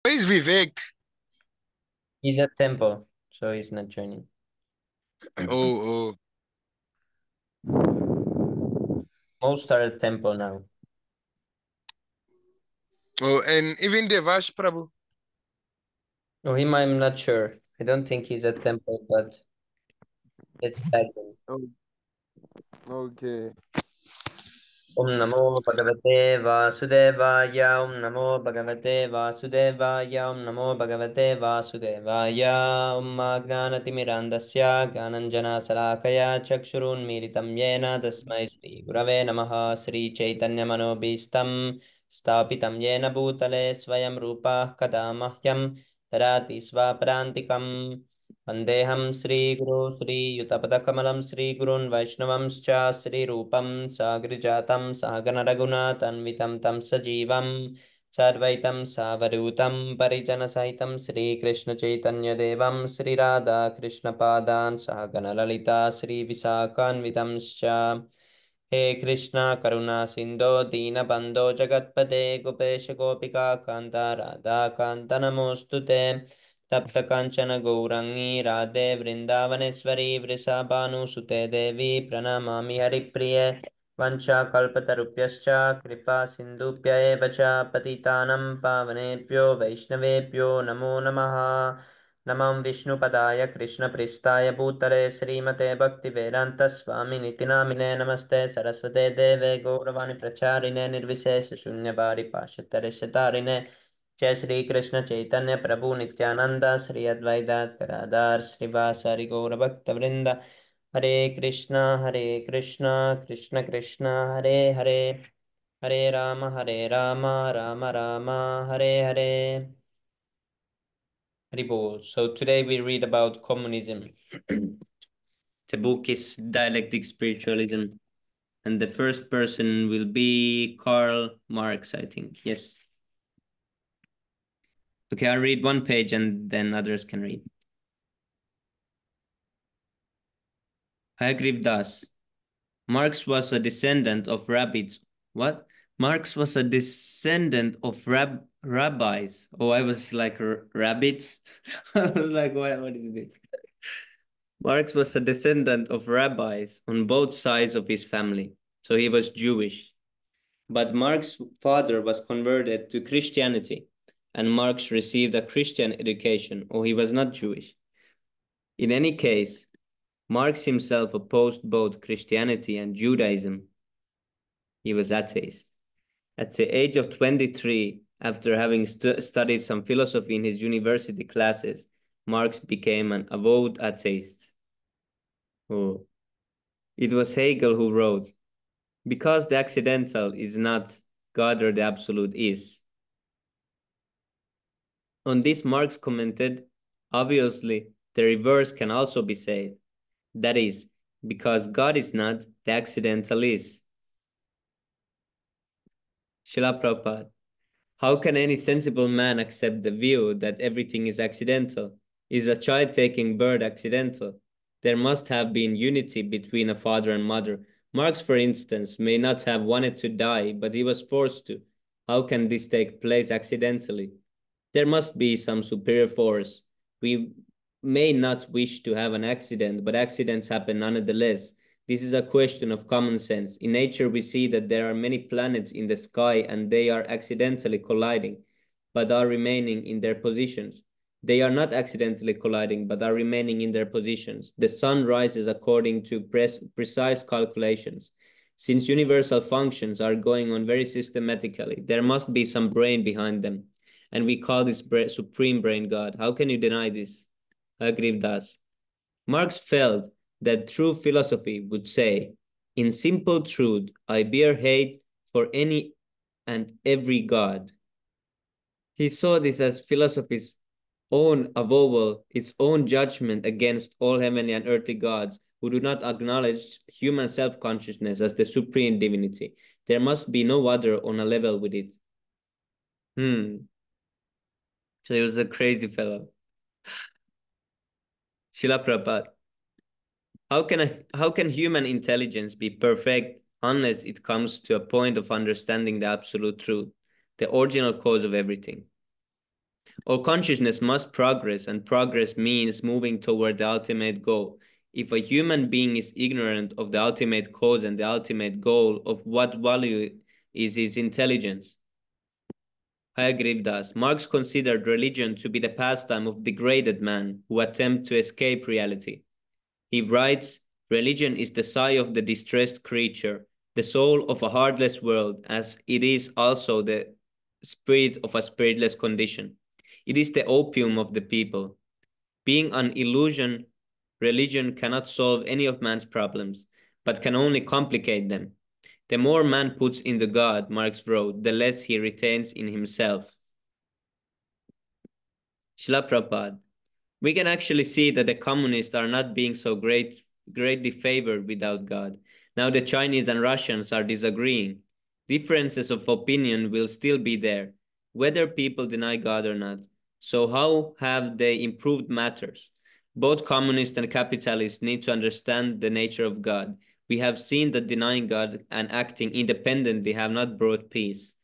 Where is Vivek? He's at temple, so he's not joining. Oh, oh, Most are at temple now. oh, and even Devash Prabhu. Oh, him, I'm not sure. I don't think he's at temple, but it's tagging. Oh, okay. Om Namo Bhagavate Vasudevaya. Om Namo Bhagavate Vasudevaya. Om Namo Bhagavate Vasudevaya. Om Jnanatimirandasya Jnananjana Salakaya Chakshurun Militam Yena Tasmai Sri Gurave Namaha Sri Chaitanya Manobhistam Stapitam Yena Bhutale Swayam Rupa Kadamahyam Tarati Swaparantikam Vandeham Sri Guru Sri Yutapadakamalaam Sri Gurun Vaishnavamscha Sri Rupam Sagrijatam Sahagana Raghunatanvitam Tam Sajivam Sarvaitam Savadutam Parijana Sahitam Sri Krishna Chaitanya Devam Sri Radha Krishna Padan Sahagana Lalita Sri Visakanvitamscha हे कृष्णा करुणा सिंधो दीनबंधो जगत्पते गोपेश गोपिका कांता राधा कांत नमोस्तुते तप्त कांचन गौरंगी राधे वृंदावनेश्वरी वृषभानुसुते देवी प्रणमामि हरिप्रिये वंशाकल्पतरुभ्यश्च कृपा सिन्धुभ्य एव च पतितानं पावनेभ्यो वैष्णवेभ्यो नमो नमः नमं विष्णुपदाय कृष्णप्रेष्ठाय भूतले श्रीमते भक्तिवेदान्तस्वामिनिति नामिने नमस्ते सरस्वते देवे गौरवाणि प्रचारिणे निर्विशेषशून्यवारि पाशतरिशतारिणे जय श्री कृष्ण चैतन्य प्रभु नित्यानंद श्री अद्वैत गदाधर श्रीवासरि गौरभक्तवृंद हरे Krishna Krishna Krishna Hare Hare Hare Ram Ram Ram Hare Hare Haribol. So today we read about communism. The book is Dialectic Spiritualism, and the first person will be Karl Marx, I think. Yes. Okay, I'll read one page and then others can read. Hayagriv Das. Marx was a descendant of rabbis. What? Marx was a descendant of rabbis. Oh, I was like rabbits. I was like, what is this? Marx was a descendant of rabbis on both sides of his family, so he was Jewish. But Marx's father was converted to Christianity, and Marx received a Christian education, or he was not Jewish. In any case, Marx himself opposed both Christianity and Judaism. He was atheist. At the age of 23, after having studied some philosophy in his university classes, Marx became an avowed atheist. Oh. It was Hegel who wrote, because the accidental is not God or the absolute is. On this, Marx commented, obviously, the reverse can also be said. That is, because God is not, the accidental is. Srila Prabhupada. How can any sensible man accept the view that everything is accidental? Is a child taking birth accidental? There must have been unity between a father and mother. Marx, for instance, may not have wanted to die, but he was forced to. How can this take place accidentally? There must be some superior force. We may not wish to have an accident, but accidents happen nonetheless. This is a question of common sense. In nature, we see that there are many planets in the sky and they are accidentally colliding, but are remaining in their positions. They are not accidentally colliding, but are remaining in their positions. The sun rises according to precise calculations. Since universal functions are going on very systematically, there must be some brain behind them. And we call this supreme brain God. How can you deny this? Agreed does. Marx felt that true philosophy would say, in simple truth, I bear hate for any and every God. He saw this as philosophy's own avowal, its own judgment against all heavenly and earthly gods who do not acknowledge human self-consciousness as the supreme divinity. There must be no other on a level with it. So he was a crazy fellow. Shila Prabhupada. How can human intelligence be perfect unless it comes to a point of understanding the absolute truth, the original cause of everything? Our consciousness must progress, and progress means moving toward the ultimate goal. If a human being is ignorant of the ultimate cause and the ultimate goal of what value is his intelligence, Hayagriv Marx considered religion to be the pastime of degraded man who attempt to escape reality. He writes, religion is the sigh of the distressed creature, the soul of a heartless world, as it is also the spirit of a spiritless condition. It is the opium of the people. Being an illusion, religion cannot solve any of man's problems, but can only complicate them. The more man puts into God, Marx wrote, the less he retains in himself. Srila Prabhupada. We can actually see that the communists are not being so greatly favored without God. Now the Chinese and Russians are disagreeing. Differences of opinion will still be there, whether people deny God or not. So how have they improved matters? Both communists and capitalists need to understand the nature of God. We have seen that denying God and acting independently have not brought peace.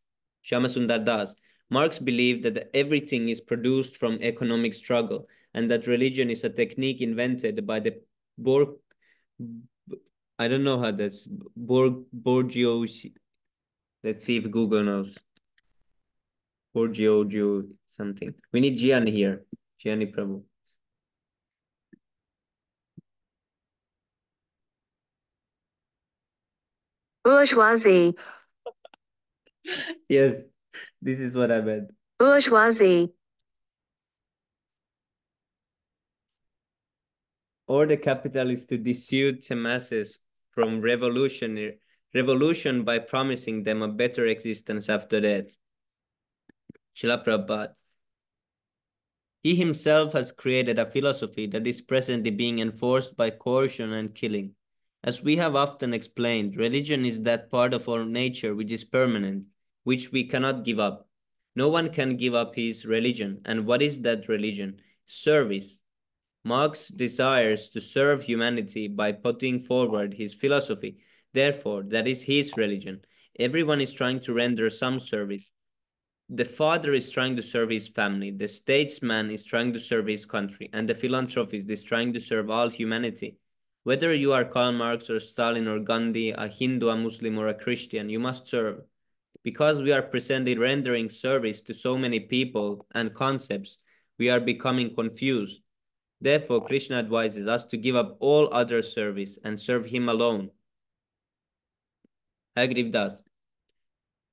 Shyamasundar Das. Marx believed that everything is produced from economic struggle and that religion is a technique invented by the Borg. I don't know how that's Borgio. Let's see if Google knows. Borgio something. We need Gianni here. Gianni Prabhu. Bourgeoisie. Yes, this is what I meant. Bourgeoisie. Or the capitalists to dissuade the masses from revolution by promising them a better existence after death. Srila Prabhupada. He himself has created a philosophy that is presently being enforced by coercion and killing. As we have often explained, religion is that part of our nature which is permanent, which we cannot give up. No one can give up his religion. And what is that religion? Service. Marx desires to serve humanity by putting forward his philosophy. Therefore, that is his religion. Everyone is trying to render some service. The father is trying to serve his family, the statesman is trying to serve his country, and the philanthropist is trying to serve all humanity. Whether you are Karl Marx or Stalin or Gandhi, a Hindu, a Muslim, or a Christian, you must serve. Because we are presently rendering service to so many people and concepts, we are becoming confused. Therefore, Krishna advises us to give up all other service and serve him alone. Agriv Das.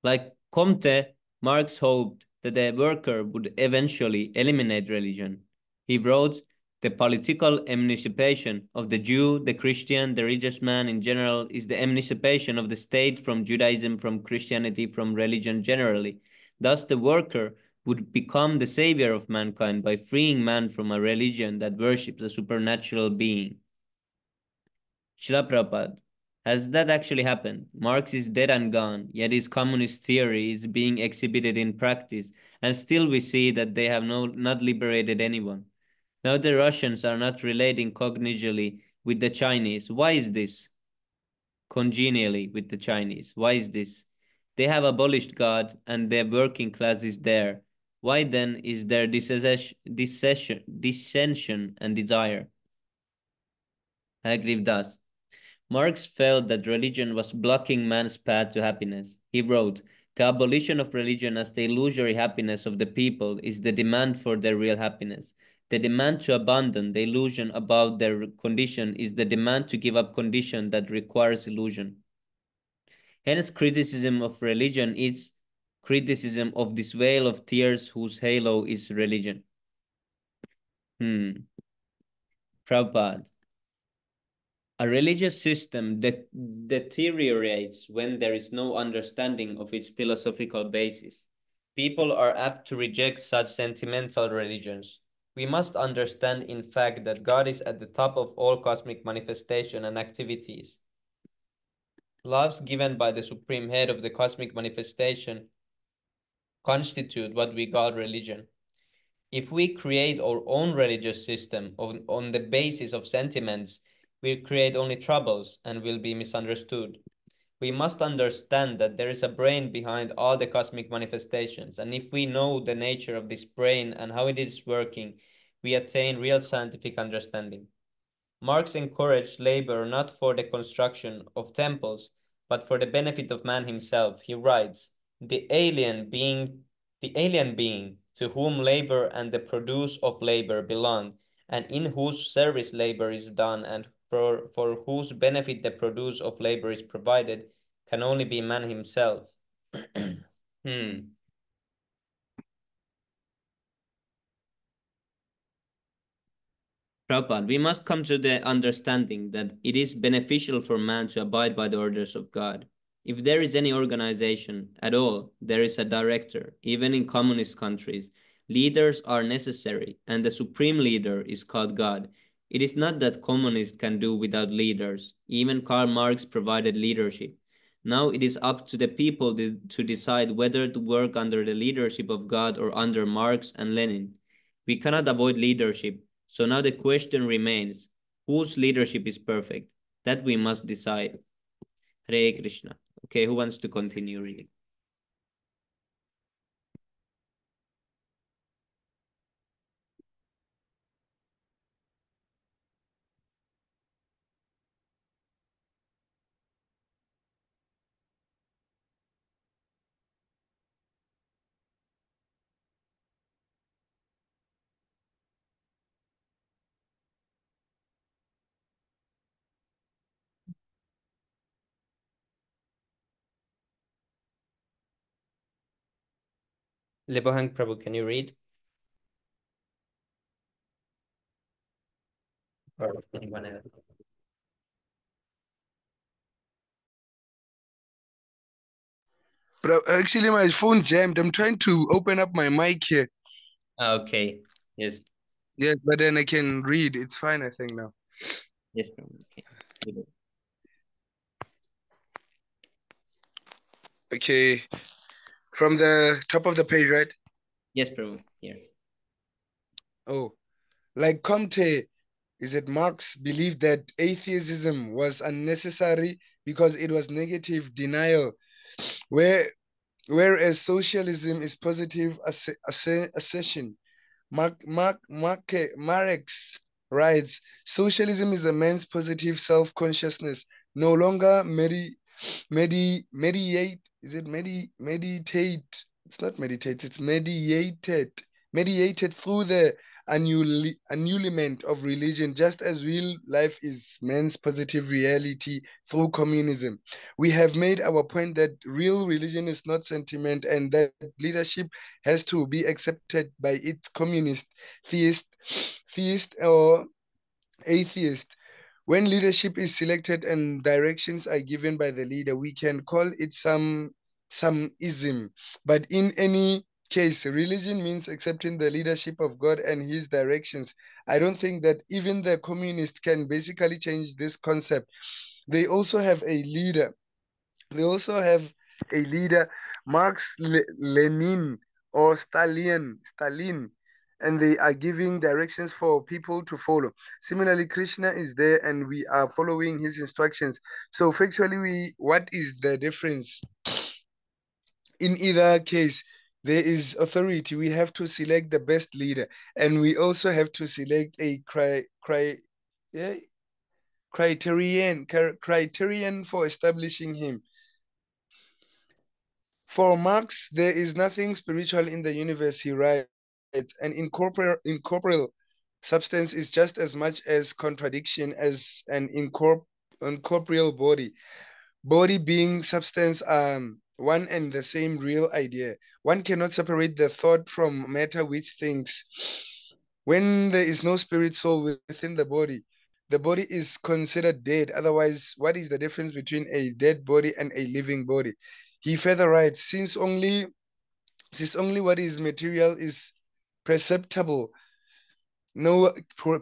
Like Comte, Marx hoped that the worker would eventually eliminate religion. He wrote, the political emancipation of the Jew, the Christian, the religious man in general is the emancipation of the state from Judaism, from Christianity, from religion generally. Thus the worker would become the savior of mankind by freeing man from a religion that worships a supernatural being. Srila Prabhupada. Has that actually happened? Marx is dead and gone, yet his communist theory is being exhibited in practice, and still we see that they have not liberated anyone. Now the Russians are not relating cognitively with the Chinese. Why is this? Congenially with the Chinese. Why is this? They have abolished God and their working class is there. Why then is there dissension and desire? Agriv Das. Marx felt that religion was blocking man's path to happiness. He wrote, the abolition of religion as the illusory happiness of the people is the demand for their real happiness. The demand to abandon the illusion about their condition is the demand to give up condition that requires illusion. Hence, criticism of religion is criticism of this veil of tears whose halo is religion. Prabhupada. A religious system deteriorates when there is no understanding of its philosophical basis. People are apt to reject such sentimental religions. We must understand, in fact, that God is at the top of all cosmic manifestation and activities. Loves given by the supreme head of the cosmic manifestation constitute what we call religion. If we create our own religious system on the basis of sentiments, we'll create only troubles and will be misunderstood. We must understand that there is a brain behind all the cosmic manifestations, and if we know the nature of this brain and how it is working, we attain real scientific understanding. Marx encouraged labor not for the construction of temples, but for the benefit of man himself. He writes, the alien being to whom labor and the produce of labor belong, and in whose service labor is done, and for whose benefit the produce of labor is provided, can only be man himself. Hmm. Prabhupada, we must come to the understanding that it is beneficial for man to abide by the orders of God. If there is any organization at all, there is a director. Even in communist countries, leaders are necessary, and the supreme leader is called God. It is not that communists can do without leaders. Even Karl Marx provided leadership. Now it is up to the people to decide whether to work under the leadership of God or under Marx and Lenin. We cannot avoid leadership. So now the question remains, whose leadership is perfect? That we must decide. Hare Krishna. Okay, who wants to continue reading? Lebohang Prabhu, can you read? Or anyone else? But actually, my phone jammed. I'm trying to open up my mic here. Okay. Yes. Yes, but then I can read. It's fine, I think now. Yes, Prabhu. Okay. Okay, from the top of the page, right? Yes, Prabhu. Here. Oh, like Comte, is it Marx believed that atheism was unnecessary because it was negative denial, where whereas socialism is positive assertion. Marx writes, socialism is a man's positive self-consciousness, no longer mediate. Is it meditate? It's not meditate. It's mediated through the annulment of religion, just as real life is man's positive reality through communism. We have made our point that real religion is not sentiment, and that leadership has to be accepted by its communist, theist, theist or atheist. When leadership is selected and directions are given by the leader, we can call it some ism. But in any case, religion means accepting the leadership of God and his directions. I don't think that even the communists can basically change this concept. They also have a leader. They also have a leader, Lenin or Stalin, and they are giving directions for people to follow. Similarly, Krishna is there, and we are following his instructions. So factually, what is the difference? In either case, there is authority. We have to select the best leader, and we also have to select a yeah, criterion for establishing him. For Marx, there is nothing spiritual in the universe, he writes, and incorporeal substance is just as much as contradiction as an incorporeal body. Body being substance one and the same real idea. One cannot separate the thought from matter which thinks. When there is no spirit soul within the body is considered dead. Otherwise, what is the difference between a dead body and a living body? He further writes, since only what is material is perceptible,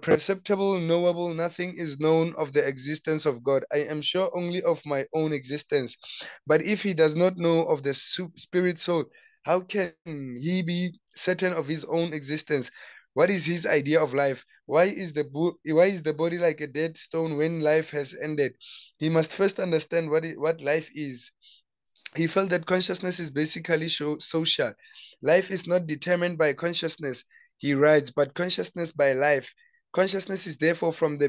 perceptible, knowable, nothing is known of the existence of God. I am sure only of my own existence. But if he does not know of the spirit soul, how can he be certain of his own existence? What is his idea of life? Why is the body like a dead stone when life has ended? He must first understand what life is. He felt that consciousness is basically social. Life is not determined by consciousness, he writes, but consciousness by life. Consciousness is therefore from the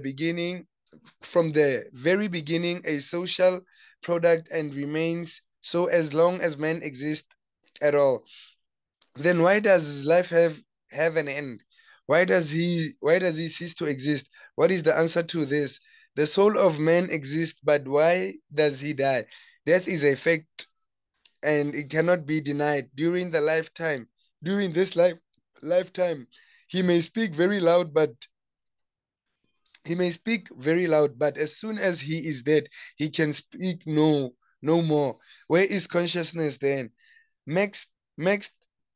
very beginning, a social product and remains so as long as man exists at all. Then why does life have an end? Why does he cease to exist? What is the answer to this? The soul of man exists, but why does he die? Death is a fact and it cannot be denied. During this lifetime, he may speak very loud, but as soon as he is dead, he can speak no more. Where is consciousness then? Max Max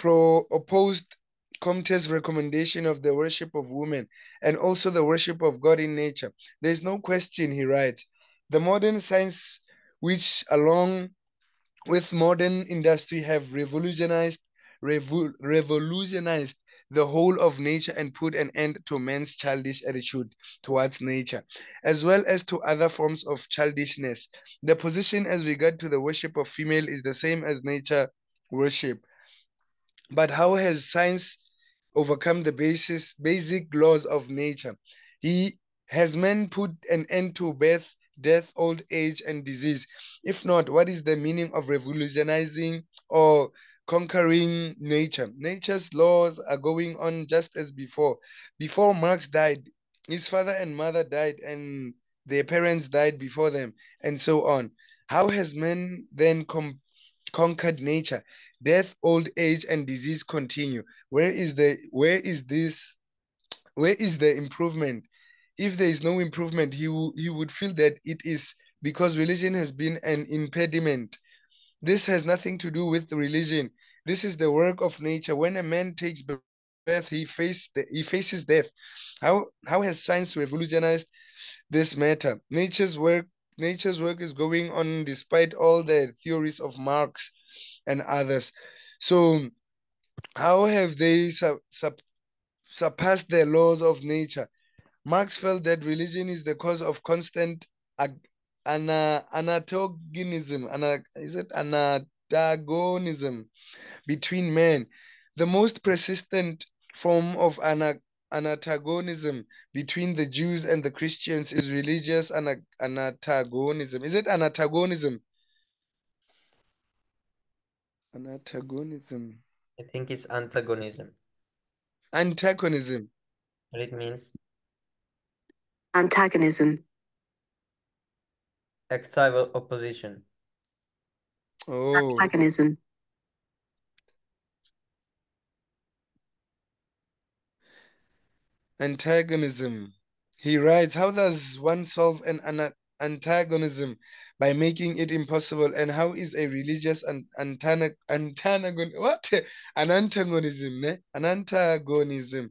opposed Comte's recommendation of the worship of women and also the worship of God in nature. There is no question, he writes. The modern science, which along with modern industry have revolutionized the whole of nature and put an end to man's childish attitude towards nature, as well as to other forms of childishness. The position as regard to the worship of female is the same as nature worship. But how has science overcome the basic laws of nature? He has man put an end to birth, death, old age, and disease? If not, what is the meaning of revolutionizing or conquering nature? Nature's laws are going on just as before. Before Marx died, his father and mother died, and their parents died before them, and so on. How has man then conquered nature? Death, old age, and disease continue. Where is the improvement? If there is no improvement, he would feel that it is because religion has been an impediment. This has nothing to do with religion. This is the work of nature. When a man takes birth, he faces death. How has science revolutionized this matter? Nature's work is going on despite all the theories of Marx and others. So how have they surpassed the laws of nature? Marx felt that religion is the cause of constant ag- antagonism. Is it antagonism between men? The most persistent form of antagonism between the Jews and the Christians is religious antagonism. Is it antagonism? Antagonism. I think it's antagonism. Antagonism. What it means? Antagonism. Active opposition. Oh, Antagonism. antagonism. He writes, how does one solve antagonism? By making it impossible. And how is a religious what? An antagonism, ne? An antagonism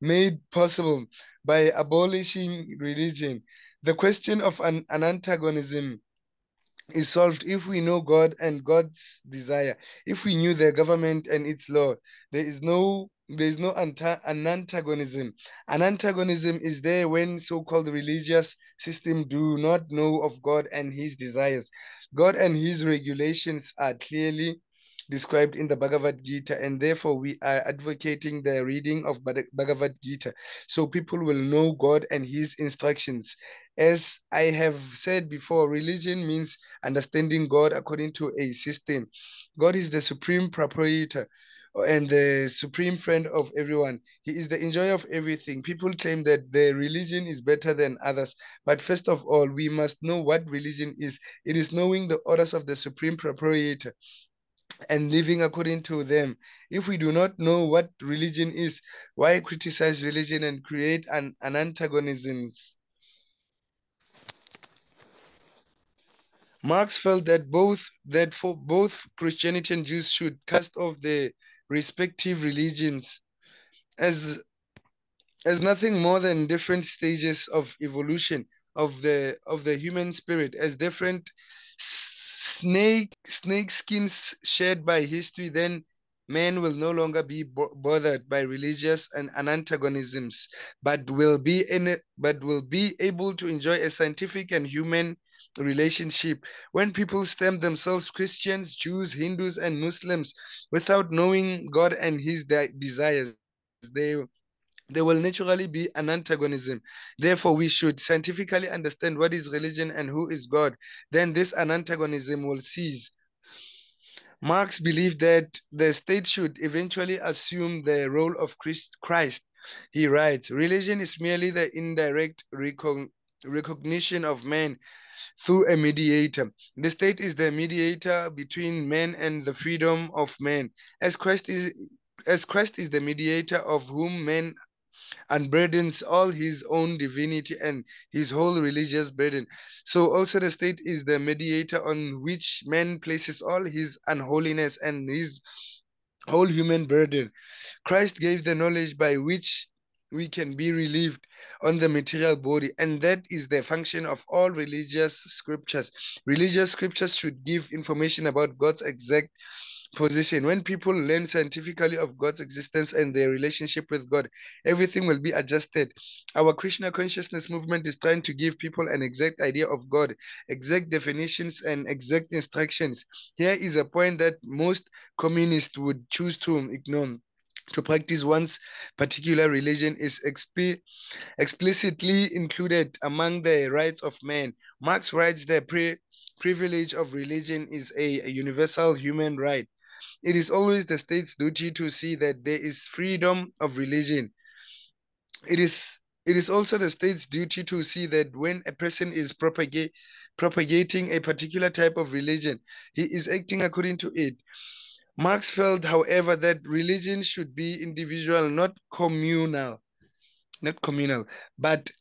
made possible by abolishing religion. The question of an antagonism is solved if we know God and God's desire. If we knew the government and its law, there is no an antagonism. An antagonism is there when so-called religious system do not know of God and his desires. God and his regulations are clearly described in the Bhagavad Gita, and therefore we are advocating the reading of Bhagavad Gita so people will know God and his instructions. As I have said before, religion means understanding God according to a system. God is the supreme proprietor and the supreme friend of everyone. He is the enjoyer of everything. People claim that their religion is better than others. But first of all, we must know what religion is. It is knowing the orders of the supreme proprietor and living according to them. If we do not know what religion is, why criticize religion and create an antagonisms? Marx felt that for both Christianity and Jews should cast off their respective religions as as nothing more than different stages of evolution of the human spirit, as different snake skins shared by history. Then man will no longer be bothered by religious and antagonisms, but will be able to enjoy a scientific and human relationship. When people stem themselves Christians, Jews, Hindus, and Muslims without knowing God and His desires, there will naturally be an antagonism. Therefore, we should scientifically understand what is religion and who is God. Then this antagonism will cease. Marx believed that the state should eventually assume the role of Christ. He writes, religion is merely the indirect recognition of man through a mediator. The state is the mediator between man and the freedom of man. As Christ is as Christ is the mediator of whom man unburdens all his own divinity and his whole religious burden. So also the state is the mediator on which man places all his unholiness and his whole human burden. Christ gave the knowledge by which we can be relieved on the material body, and that is the function of all religious scriptures. Religious scriptures should give information about God's exact position. When people learn scientifically of God's existence and their relationship with God, everything will be adjusted. Our Krishna consciousness movement is trying to give people an exact idea of God, exact definitions, and exact instructions. Here is a point that most communists would choose to ignore. To practice one's particular religion is explicitly included among the rights of man. Marx writes the privilege of religion is a universal human right. It is always the state's duty to see that there is freedom of religion. It is it is also the state's duty to see that when a person is propagating a particular type of religion, he is acting according to it. Marx felt, however, that religion should be individual, not communal, but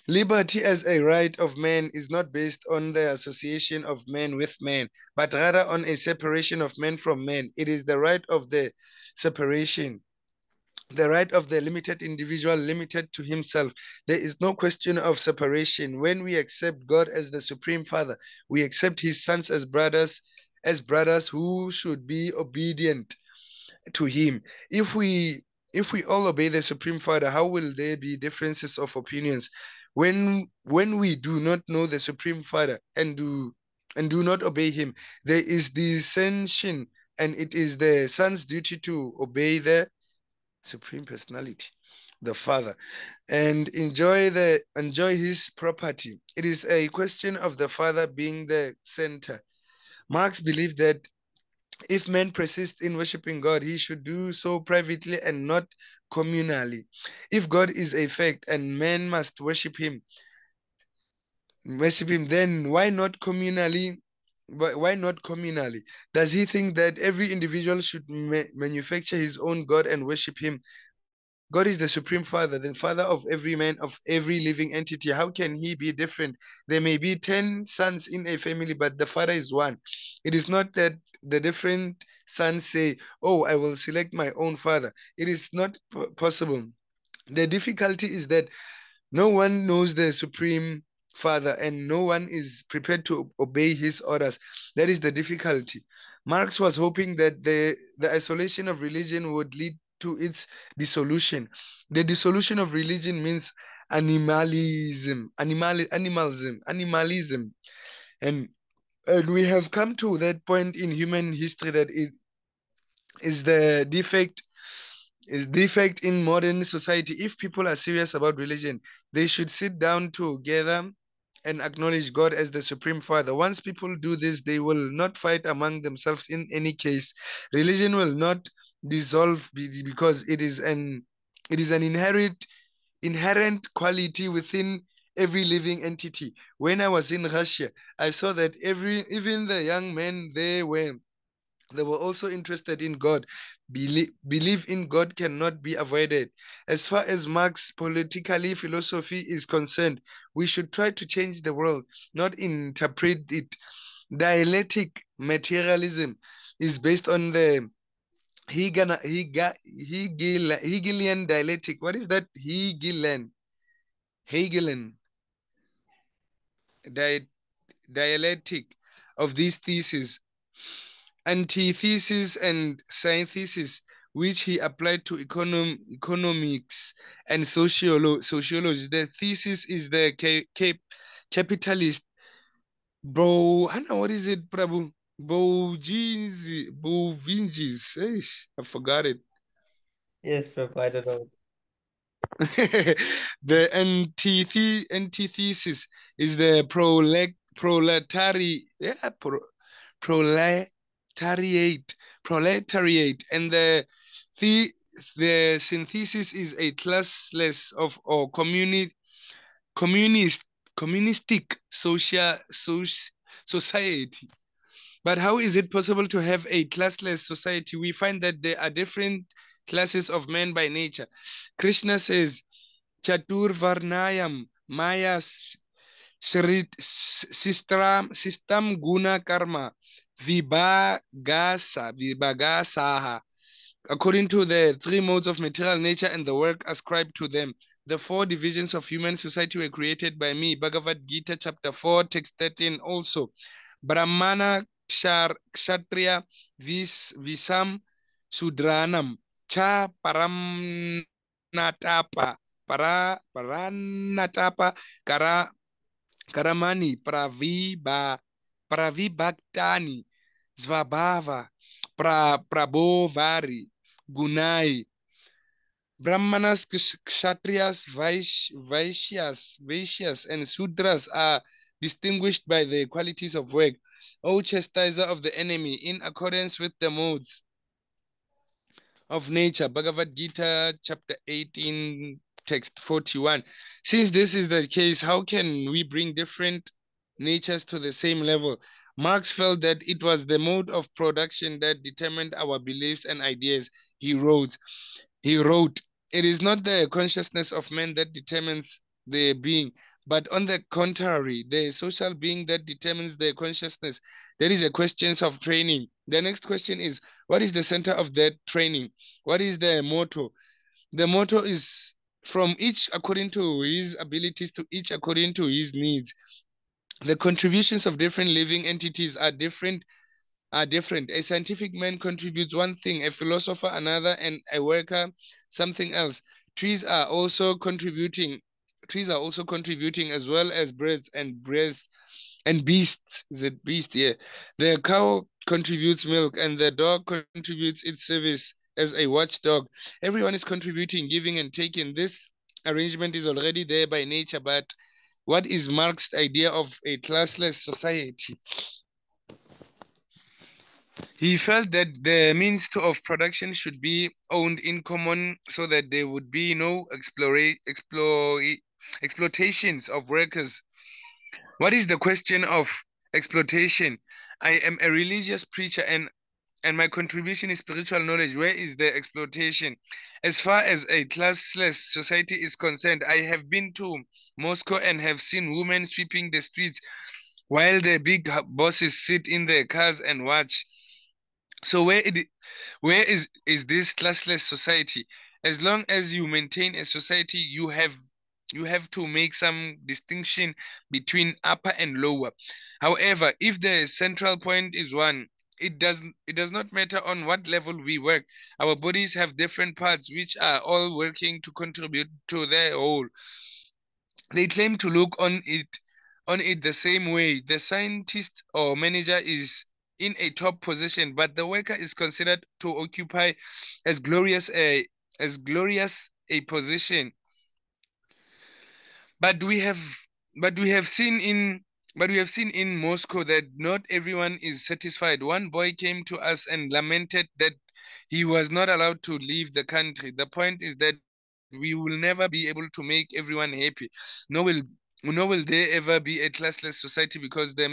liberty as a right of man is not based on the association of man with man, but rather on a separation of man from man. It is the right of the separation, the right of the limited individual limited to himself. There is no question of separation. When we accept God as the Supreme Father, we accept his sons as brothers who should be obedient to him. If we all obey the Supreme Father, how will there be differences of opinions? When we do not know the Supreme Father and do not obey him, there is dissension, and it is the son's duty to obey the Supreme Personality, the Father, and enjoy his property. It is a question of the Father being the center. Marx believed that if man persists in worshiping God, he should do so privately and not communally. If God is a fact and man must worship him, then why not communally? Why not communally? Does he think that every individual should manufacture his own God and worship him? God is the Supreme Father, the Father of every man, of every living entity. How can he be different? There may be 10 sons in a family, but the Father is one. It is not that the different sons say, oh, I will select my own father. It is not possible. The difficulty is that no one knows the Supreme Father and no one is prepared to obey his orders. That is the difficulty. Marx was hoping that the isolation of religion would lead to its dissolution. The dissolution of religion means animalism. And, and we have come to that point in human history that it is the defect in modern society. If people are serious about religion, they should sit down together and acknowledge God as the Supreme Father. Once people do this, they will not fight among themselves in any case. Religion will not dissolve because it is an inherent quality within every living entity. When I was in Russia, I saw that even the young men they were also interested in God. Belief in God cannot be avoided. As far as Marx's politically philosophy is concerned, we should try to change the world, not interpret it. Dialectic materialism is based on the Hegelian dialectic. What is that? Hegelian di- dialectic of these theses. antithesis and synthesis, which he applied to economics and sociology. The thesis is the capitalist. Bro, Hannah, what is it, Prabhu? Bovinges. I forgot it. Yes, Prabhu, I don't know. The antithesis is the proletariat, and the the synthesis is a classless of or communist communistic society. But how is it possible to have a classless society? We find that there are different classes of men by nature. Krishna says, Chatur Varnayam Maya Sistam Guna Karma Vibhagasaha. According to the three modes of material nature and the work ascribed to them, the four divisions of human society were created by me. Bhagavad Gita, chapter 4, text 13. Also, Brahmana, Kshatriya, Visam, Sudranam, Cha Paramnatapa, Paranatapa, Karamani, Pravibhaktani, Svabhava, Prabhovari, Gunai, Brahmanas, Kshatriyas, Vaishyas, and Sudras are distinguished by the qualities of work. O chastiser of the enemy, in accordance with the modes of nature. Bhagavad Gita, chapter 18, text 41. Since this is the case, how can we bring different natures to the same level? Marx felt that it was the mode of production that determined our beliefs and ideas. He wrote, it is not the consciousness of men that determines their being, but on the contrary, the social being that determines their consciousness. There is a question of training. The next question is, what is the center of that training? What is the motto? The motto is from each according to his abilities to each according to his needs. The contributions of different living entities are different. A scientific man contributes one thing, a philosopher another, and a worker something else. Trees are also contributing. Trees are also contributing as well as birds and beasts. Is it beast? Yeah. The cow contributes milk, and the dog contributes its service as a watchdog. Everyone is contributing, giving and taking. This arrangement is already there by nature, but what is Marx's idea of a classless society? He felt that the of production should be owned in common so that there would be no exploitations of workers. What is the question of exploitation? I am a religious preacher and my contribution is spiritual knowledge. Where is the exploitation? As far as a classless society is concerned, I have been to Moscow and have seen women sweeping the streets while the big bosses sit in their cars and watch. So where is this classless society? As long as you maintain a society, you have to make some distinction between upper and lower. However, if the central point is one, it does not matter on what level we work. Our bodies have different parts which are all working to contribute to the whole. They claim to look on it the same way. The scientist or manager is in a top position, but the worker is considered to occupy as glorious a position. But we have but we have seen in but we have seen in Moscow that not everyone is satisfied. One boy came to us and lamented that he was not allowed to leave the country. The point is that we will never be able to make everyone happy. Nor will nor will there ever be a classless society because the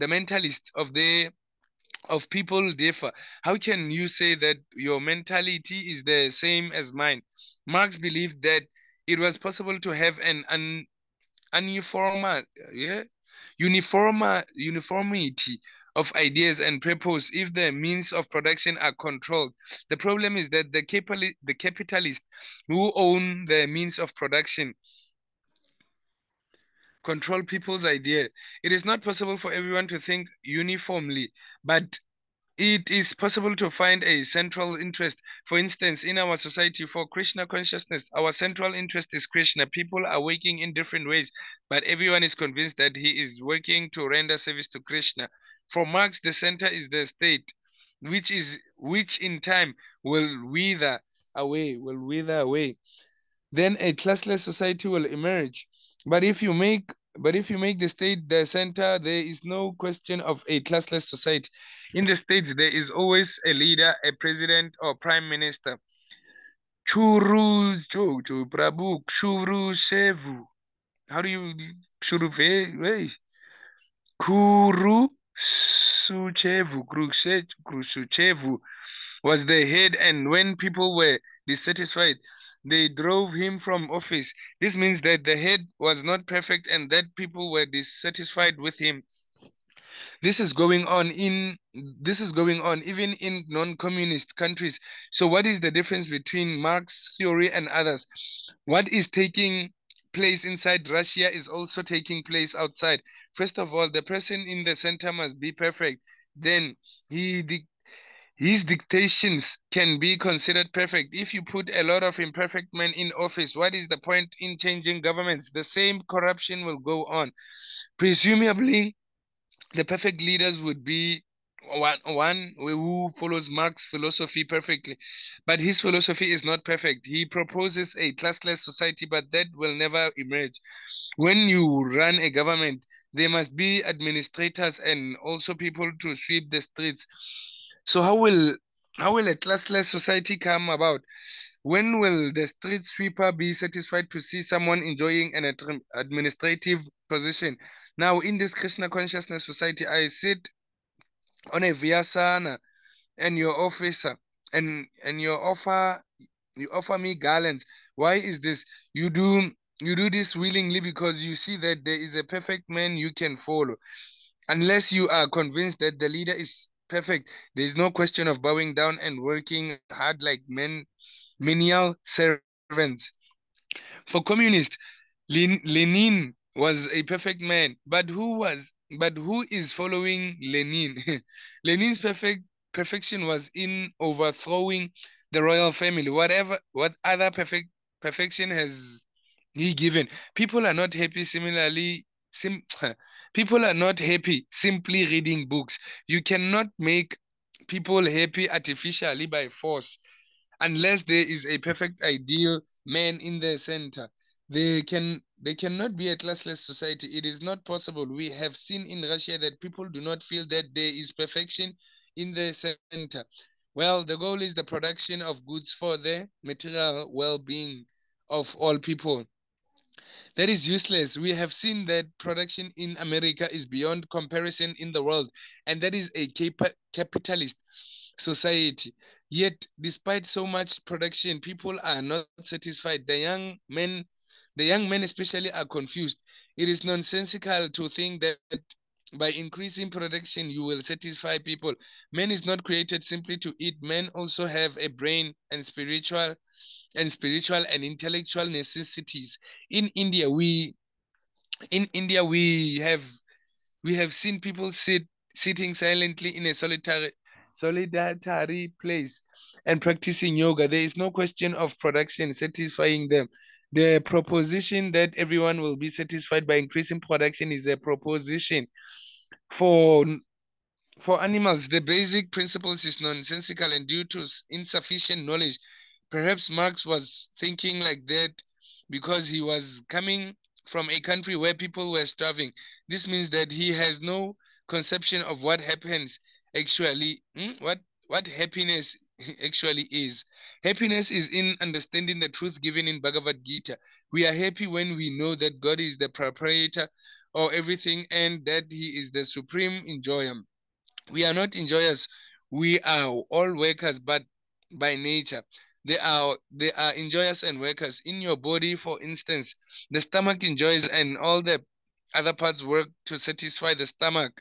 mentalists of people differ. How can you say that your mentality is the same as mine? Marx believed that it was possible to have an uniform, yeah, uniformity of ideas and purpose if the means of production are controlled. The problem is that the capitalists who own the means of production control people's idea. It is not possible for everyone to think uniformly, but it is possible to find a central interest. For instance, in our society, for Krishna consciousness, our central interest is Krishna. People are working in different ways, but everyone is convinced that he is working to render service to Krishna. For Marx, the center is the state, which in time will wither away. Then a classless society will emerge. But if you make the state the center, there is no question of a classless society. In the states, there is always a leader, a president or prime minister. Churu Jojo Prabhu Churu Shevu. How do you Churu Kuru Khrushchev was the head, and when people were dissatisfied, they drove him from office. This means that the head was not perfect and that people were dissatisfied with him. This is going on even in non-communist countries. So what is the difference between Marx theory and others? What is taking place inside Russia is also taking place outside. First of all, the person in the center must be perfect. Then he his dictations can be considered perfect. If you put a lot of imperfect men in office, what is the point in changing governments? The same corruption will go on. Presumably, the perfect leaders would be one who follows Marx's philosophy perfectly, but his philosophy is not perfect. He proposes a classless society, but that will never emerge. When you run a government, there must be administrators and also people to sweep the streets. So how will a classless society come about? When will the street sweeper be satisfied to see someone enjoying an administrative position? Now, in this Krishna consciousness society, I sit on a Vyasana and your officer and you offer me garlands. Why is this? You do this willingly because you see that there is a perfect man you can follow. Unless you are convinced that the leader is perfect, there is no question of bowing down and working hard like menial servants. For communists, Lenin was a perfect man, but who is following Lenin? Lenin's perfection was in overthrowing the royal family. What other perfection has he given? People are not happy people are not happy simply reading books. You cannot make people happy artificially by force unless there is a perfect ideal man in the center. They cannot be a classless society. It is not possible. We have seen in Russia that people do not feel that there is perfection in the center. Well, the goal is the production of goods for the material well-being of all people. That is useless. We have seen that production in America is beyond comparison in the world, and that is a capitalist society. Yet, despite so much production, people are not satisfied. The young men especially are confused. It is nonsensical to think that by increasing production you will satisfy people. Man is not created simply to eat. Men also have a brain and intellectual necessities. In India, we have seen people sitting silently in a solitary place and practicing yoga. There is no question of production satisfying them. The proposition that everyone will be satisfied by increasing production is a proposition for for animals. The basic principles is nonsensical and due to insufficient knowledge. Perhaps Marx was thinking like that because he was coming from a country where people were starving. This means that he has no conception of what happens actually, what happiness actually is. Happiness is in understanding the truth given in Bhagavad Gita. We are happy when we know that God is the proprietor of everything and that he is the supreme enjoyer. We are not enjoyers. We are all workers, but by nature. They are enjoyers and workers. In your body, for instance, the stomach enjoys and all the other parts work to satisfy the stomach.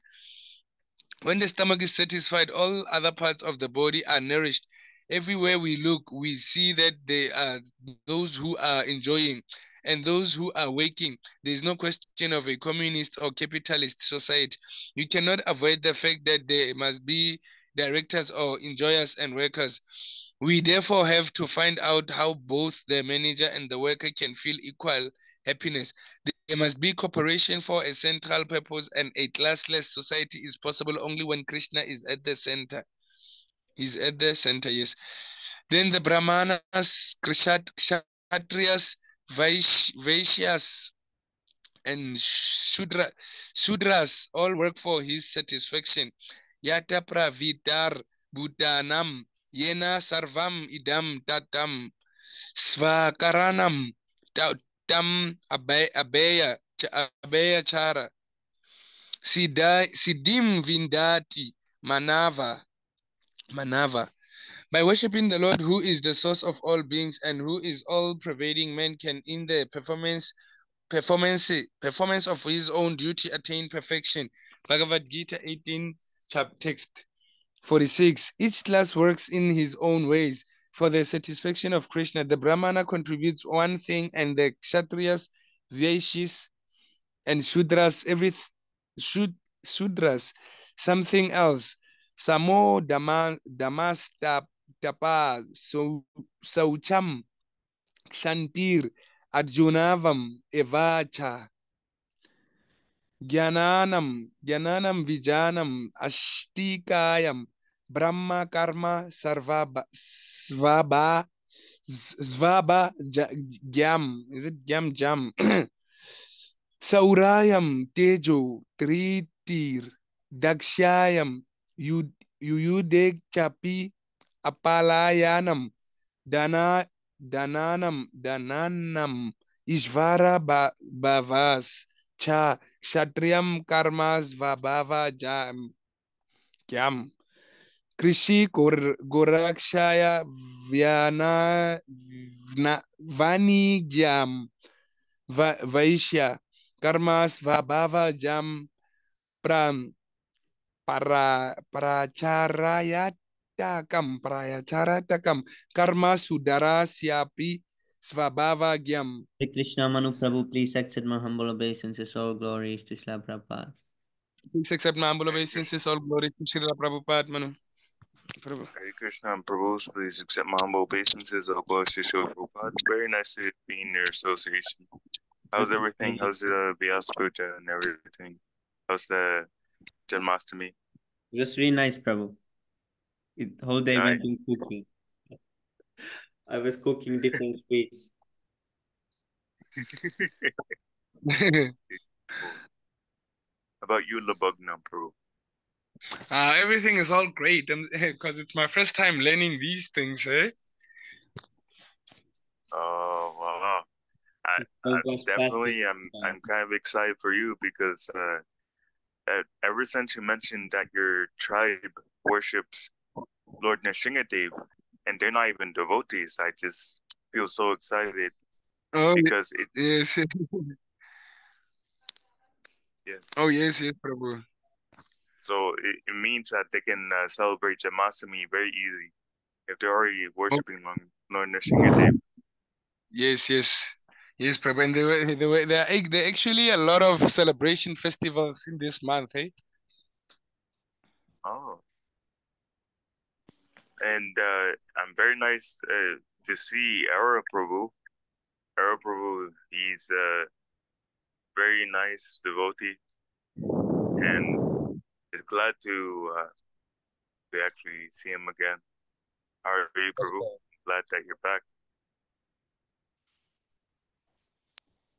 When the stomach is satisfied, all other parts of the body are nourished. Everywhere we look, we see that there are those who are enjoying and those who are waking. There is no question of a communist or capitalist society. You cannot avoid the fact that there must be directors or enjoyers and workers. We therefore have to find out how both the manager and the worker can feel equal happiness. There must be cooperation for a central purpose, and a classless society is possible only when Krishna is at the center. He's at the center, yes. Then the Brahmanas, Kshatriyas, Vaishyas, and Shudras all work for his satisfaction. Yata pravitar bhutanam yena sarvam idam tatam svakaranam tam abaya chara sidim vindati manava. By worshipping the Lord, who is the source of all beings and who is all pervading, man can in the performance of his own duty attain perfection. Bhagavad Gita 18 text 46. Each class works in his own ways for the satisfaction of Krishna. The Brahmana contributes one thing, and the Kshatriyas, Vaishyas, and Shudras something else. Samo damas tapa saucham kshantir arjunavam evacha Gyananam Vijanam Ashtikayam Brahma Karma Svaba Gyam. Is it Gyam Jam? Saurayam Tejo Tritir Dakshayam Yuyudek Chapi Apalayanam Dananam Ishvara Bhavas Cha Kshatriyam Karmas Vabhava Kyam Krishi Gorakshaya Vanigyam Vaishya Karmas Vabhava Jam Pram Pracharayatakam Karma Sudara Syapi Svabhava Gyam. Hare Krishna, Manu Prabhu, please accept my humble obeisances. All glories to Srila Prabhupada. Please accept my humble obeisances. All glory to Srila Prabhupada, Manu. Prabhu. Hare Krishna, Prabhu, please accept my humble obeisances. All glories to Srila Prabhupada. Very nice to be in your association. How's everything? How's the Vyasa Puja and everything? How's the Janmashtami? It was really nice, Prabhu. The whole day went in cooking. I was cooking different sweets. About you, Labugna, Prabhu? Everything is all great, because it's my first time learning these things, eh? Oh, wow. I'm kind of excited for you because ever since you mentioned that your tribe worships Lord Nrsingadev and they're not even devotees, I just feel so excited because it. Yes. Yes. Oh yes, Prabhu. So it means that they can celebrate Janmashtami very easily if they're already worshiping Lord Nrsingadev. Yes, Prabhu. And there are actually a lot of celebration festivals in this month, eh? Oh. And I'm very nice to see Ara Prabhu. Ara Prabhu, he's a very nice devotee, and it's glad to actually see him again. How are you, Prabhu? Glad that you're back.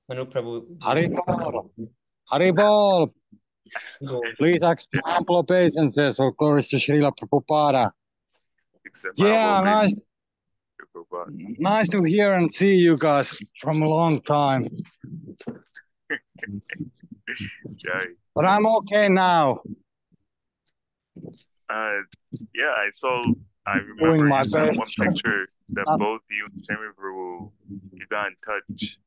Manu Prabhu. Haribol. Please accept ample obeisances or glories to Srila Prabhupada. Yeah, nice to hear and see you guys from a long time. But I'm okay now. Yeah, I remember you sent one picture that both you and Sammy Prabhu, you got in touch.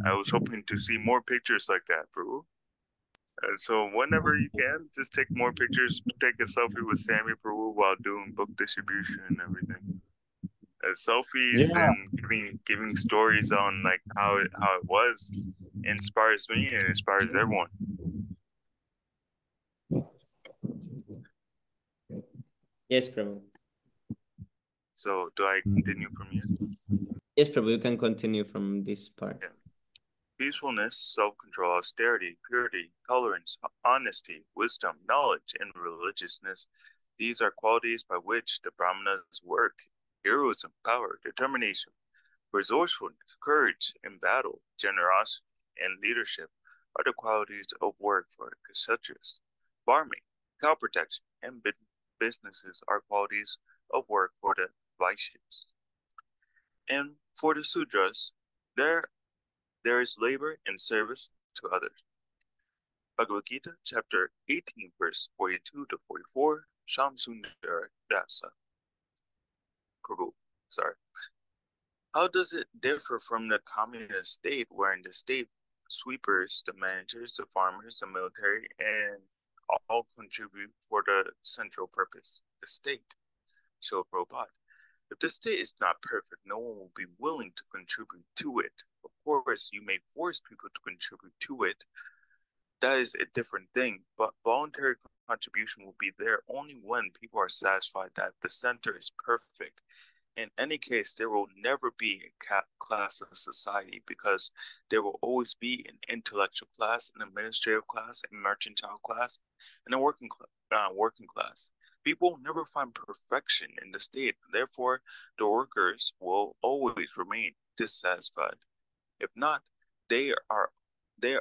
I was hoping to see more pictures like that, Prabhu. So whenever you can, just take more pictures. Take a selfie with Sammy Prabhu while doing book distribution and everything. Selfies and giving stories on like how it was inspires me and inspires everyone. Yes, Prabhu. So do I continue from here? Yes, Prabhu, you can continue from this part. Yeah. Peacefulness, self-control, austerity, purity, tolerance, honesty, wisdom, knowledge, and religiousness. These are qualities by which the Brahmanas work. Heroism, power, determination, resourcefulness, courage in battle, generosity, and leadership are the qualities of work for the Kshatriyas. Farming, cow protection, and businesses are qualities of work for the Vaishyas. And for the Sudras, there is labor and service to others. Bhagavad Gita, chapter 18, verse 42 to 44, Shamsundara Dasa. Prabhu, sorry. How does it differ from the communist state, wherein the state sweepers, the managers, the farmers, the military, and all contribute for the central purpose, the state? So, Prabhupada, if the state is not perfect, no one will be willing to contribute to it. Of course, you may force people to contribute to it. That is a different thing, but voluntary contribution will be there only when people are satisfied that the center is perfect. In any case, there will never be a class of society because there will always be an intellectual class, an administrative class, a mercantile class, and a working class. People will never find perfection in the state. Therefore, the workers will always remain dissatisfied. If not, they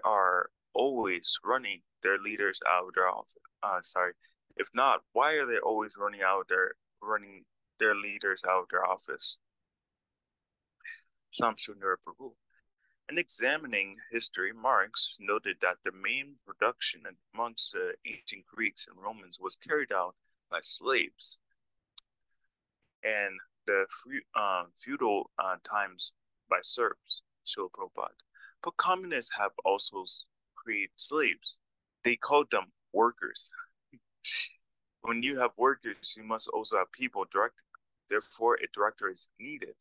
are always running their leaders out of their office. If not, why are they always running their leaders out of their office? Samsundara Prabhu. In examining history, Marx noted that the main production amongst the ancient Greeks and Romans was carried out by slaves, and the feudal times by serfs. So Prabhupada. But communists have also created slaves. They called them workers. When you have workers, you must also have people directing. Therefore, a director is needed.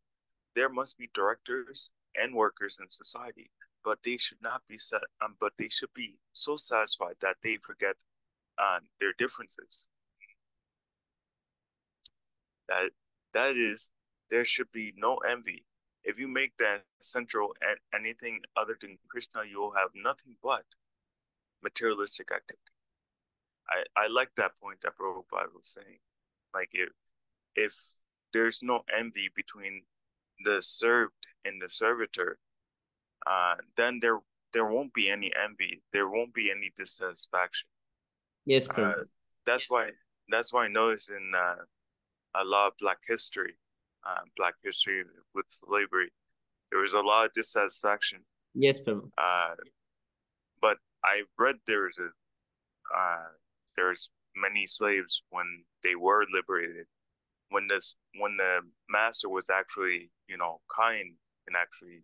There must be directors and workers in society, but they should not be but they should be so satisfied that they forget their differences. That is, there should be no envy. If you make the central anything other than Krishna, you will have nothing but materialistic activity. I like that point that Prabhupada was saying. Like if there's no envy between the served and the servitor, then there won't be any envy. There won't be any dissatisfaction. Yes, Prabhu. That's why I noticed in a lot of Black history with slavery, there was a lot of dissatisfaction. Yes, Prabhu. But I read there's many slaves when they were liberated, when the master was actually kind and actually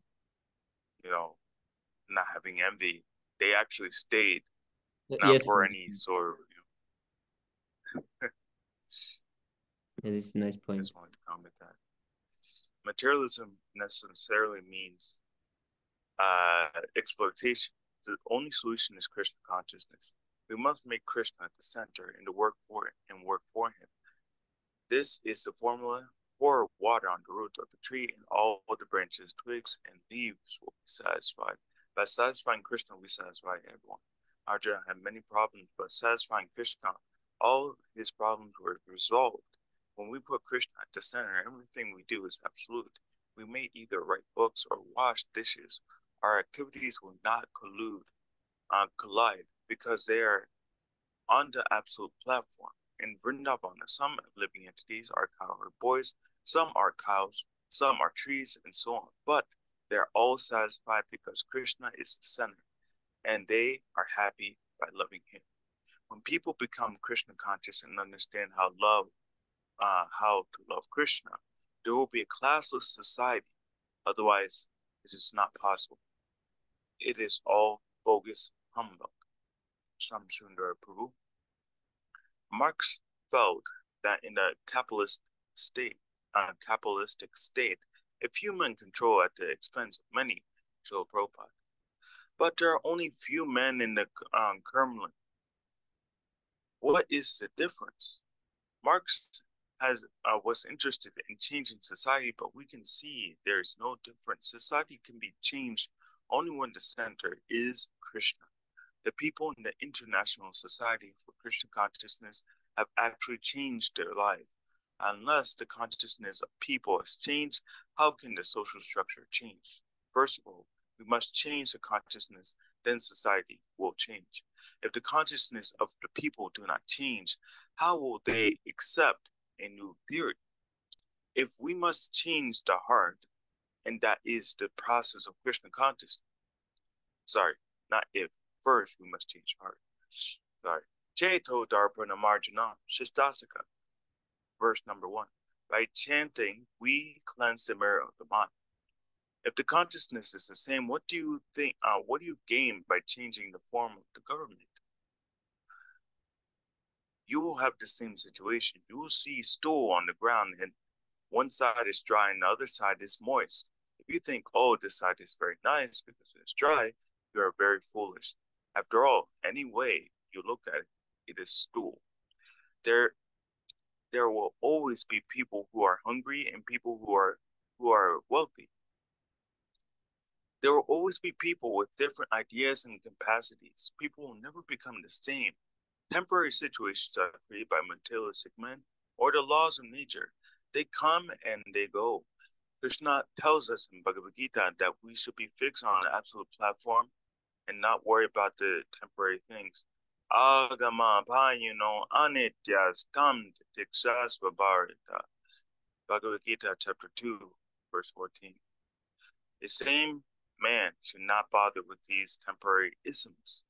not having envy, they actually stayed, not for any sort of Yeah, this is a nice point. I just wanted to comment that materialism necessarily means exploitation. The only solution is Krishna consciousness. We must make Krishna the center and work for him. This is the formula. Pour water on the root of the tree, and all the branches, twigs, and leaves will be satisfied. By satisfying Krishna, we satisfy everyone. Arjuna had many problems, but satisfying Krishna, all his problems were resolved. When we put Krishna at the center, everything we do is absolute. We may either write books or wash dishes. Our activities will not collide because they are on the absolute platform. In Vrindavana, some living entities are cow boys, some are cows, some are trees, and so on. But they're all satisfied because Krishna is the center, and they are happy by loving him. When people become Krishna conscious and understand how to love Krishna, there will be a classless society. Otherwise, this is not possible. It is all bogus humbug. Samsundara Prabhu. Marx felt that in a capitalistic state, a few men control at the expense of many, so Prabhupada. But there are only few men in the Kremlin. What is the difference? Marx was interested in changing society, but we can see there is no difference. Society can be changed only when the center is Krishna. The people in the International Society for Krishna Consciousness have actually changed their life. Unless the consciousness of people has changed, how can the social structure change? First of all, we must change the consciousness, then society will change. If the consciousness of the people do not change, how will they accept a new theory? If we must change the heart, and that is the process of Krishna consciousness. Sorry, not if. First, we must change heart. Sorry. Cheto Darpana Marjanam Shastasaka. Verse number 1. By chanting, we cleanse the mirror of the mind. If the consciousness is the same, what do you think? What do you gain by changing the form of the government? You will have the same situation. You will see stool on the ground, and one side is dry and the other side is moist. If you think, oh, this side is very nice because it's dry, you are very foolish. After all, any way you look at it, it is stool. There will always be people who are hungry and people who are wealthy. There will always be people with different ideas and capacities. People will never become the same. Temporary situations are created by materialistic men or the laws of nature. They come and they go. Krishna tells us in Bhagavad Gita that we should be fixed on an absolute platform and not worry about the temporary things. Agama Payano Anityas Tam Tikshasva Bharata. Bhagavad Gita chapter 2, verse 14. The same man should not bother with these temporary isms.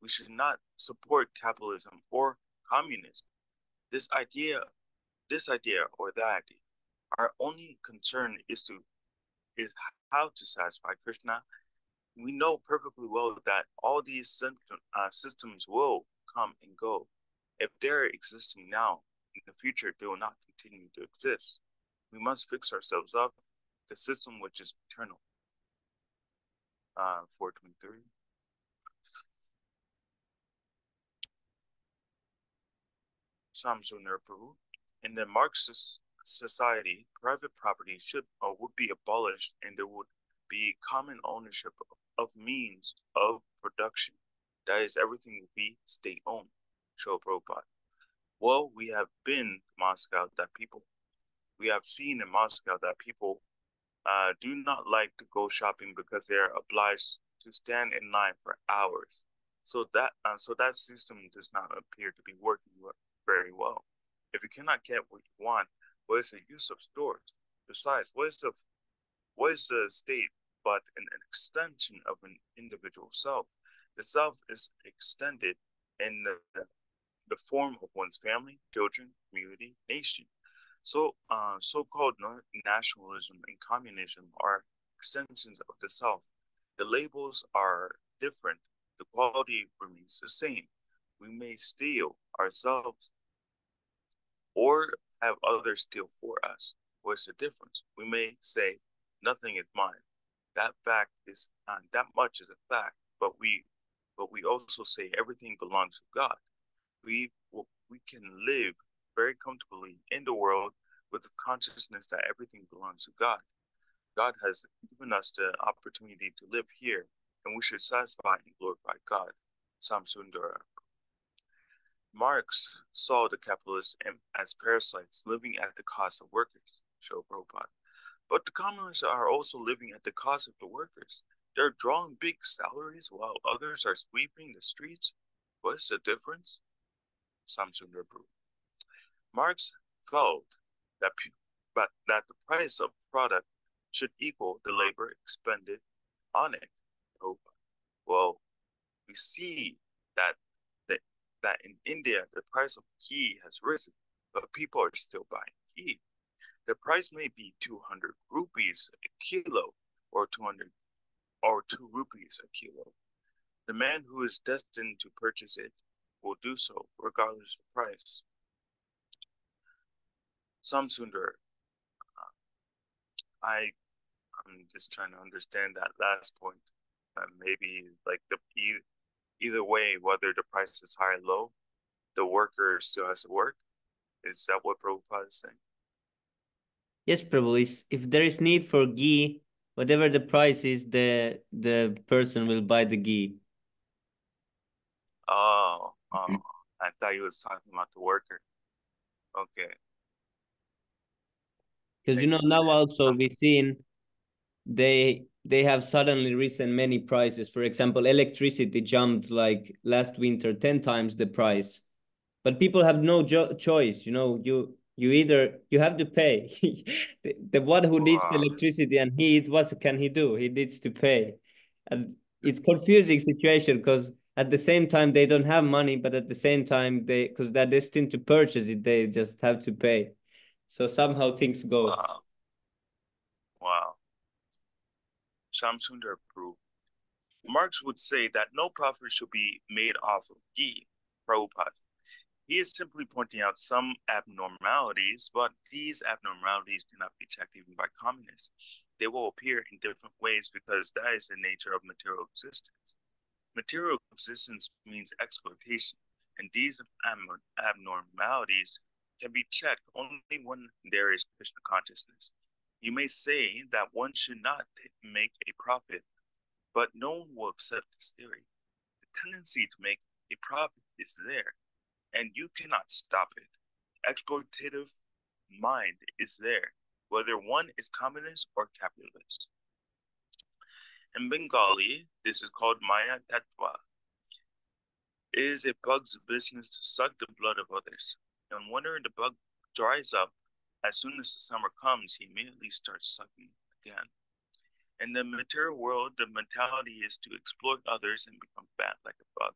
We should not support capitalism or communism. This idea or that idea. Our only concern is how to satisfy Krishna. We know perfectly well that all these systems will come and go. If they're existing now, in the future, they will not continue to exist. We must fix ourselves up, the system which is eternal. 423. Samsung Prabhu. In the Marxist society, private property would be abolished, and there would be common ownership of means of production. That is, everything will be state-owned. Srila Prabhupada. Well, we have been to Moscow that people, we have seen in Moscow that people do not like to go shopping because they are obliged to stand in line for hours. So that system does not appear to be working very well. If you cannot get what you want, what is the use of stores? Besides, what is the state but an extension of an individual self? The self is extended in the form of one's family, children, community, nation. So, so-called nationalism and communism are extensions of the self. The labels are different. The quality remains the same. We may steal ourselves or have others steal for us. What's the difference? We may say, nothing is mine. That fact is that much is a fact, but we also say everything belongs to God. We can live very comfortably in the world with the consciousness that everything belongs to God. God has given us the opportunity to live here, and we should satisfy and glorify God. Samsundara. Marx saw the capitalists as parasites living at the cost of workers, Srila Prabhupada. But the communists are also living at the cost of the workers. They're drawing big salaries while others are sweeping the streets. What's the difference? Samsundara. Marx felt that the price of product should equal the labor expended on it. Well, we see that in India the price of ghee has risen, but people are still buying ghee. The price may be 200 rupees a kilo, or 2 rupees a kilo. The man who is destined to purchase it will do so regardless of price. Samsundar, I'm just trying to understand that last point. Maybe like either way, whether the price is high or low, the worker still has to work. Is that what Prabhupada is saying? Yes, Prabhu. If there is need for ghee, whatever the price is, the person will buy the ghee. Oh, I thought you was talking about the worker. Okay. Because now also we've seen they have suddenly risen many prices. For example, electricity jumped like last winter 10 times the price. But people have no choice. You either you have to pay. The one who needs Wow. electricity and heat, what can he do? He needs to pay. And it's confusing situation because at the same time they don't have money, but at the same time because they're destined to purchase it, they just have to pay. So somehow things go. Wow. Wow. Shamsundar approved. Marx would say that no profit should be made off of ghee, Prabhupada. He is simply pointing out some abnormalities, but these abnormalities cannot be checked even by communists. They will appear in different ways because that is the nature of material existence. Material existence means exploitation, and these abnormalities can be checked only when there is Krishna consciousness. You may say that one should not make a profit, but no one will accept this theory. The tendency to make a profit is there, and you cannot stop it. Exploitative mind is there, whether one is communist or capitalist. In Bengali, this is called Maya Tattva. It is a bug's business to suck the blood of others. And whenever the bug dries up, as soon as the summer comes, he immediately starts sucking again. In the material world, the mentality is to exploit others and become fat like a bug.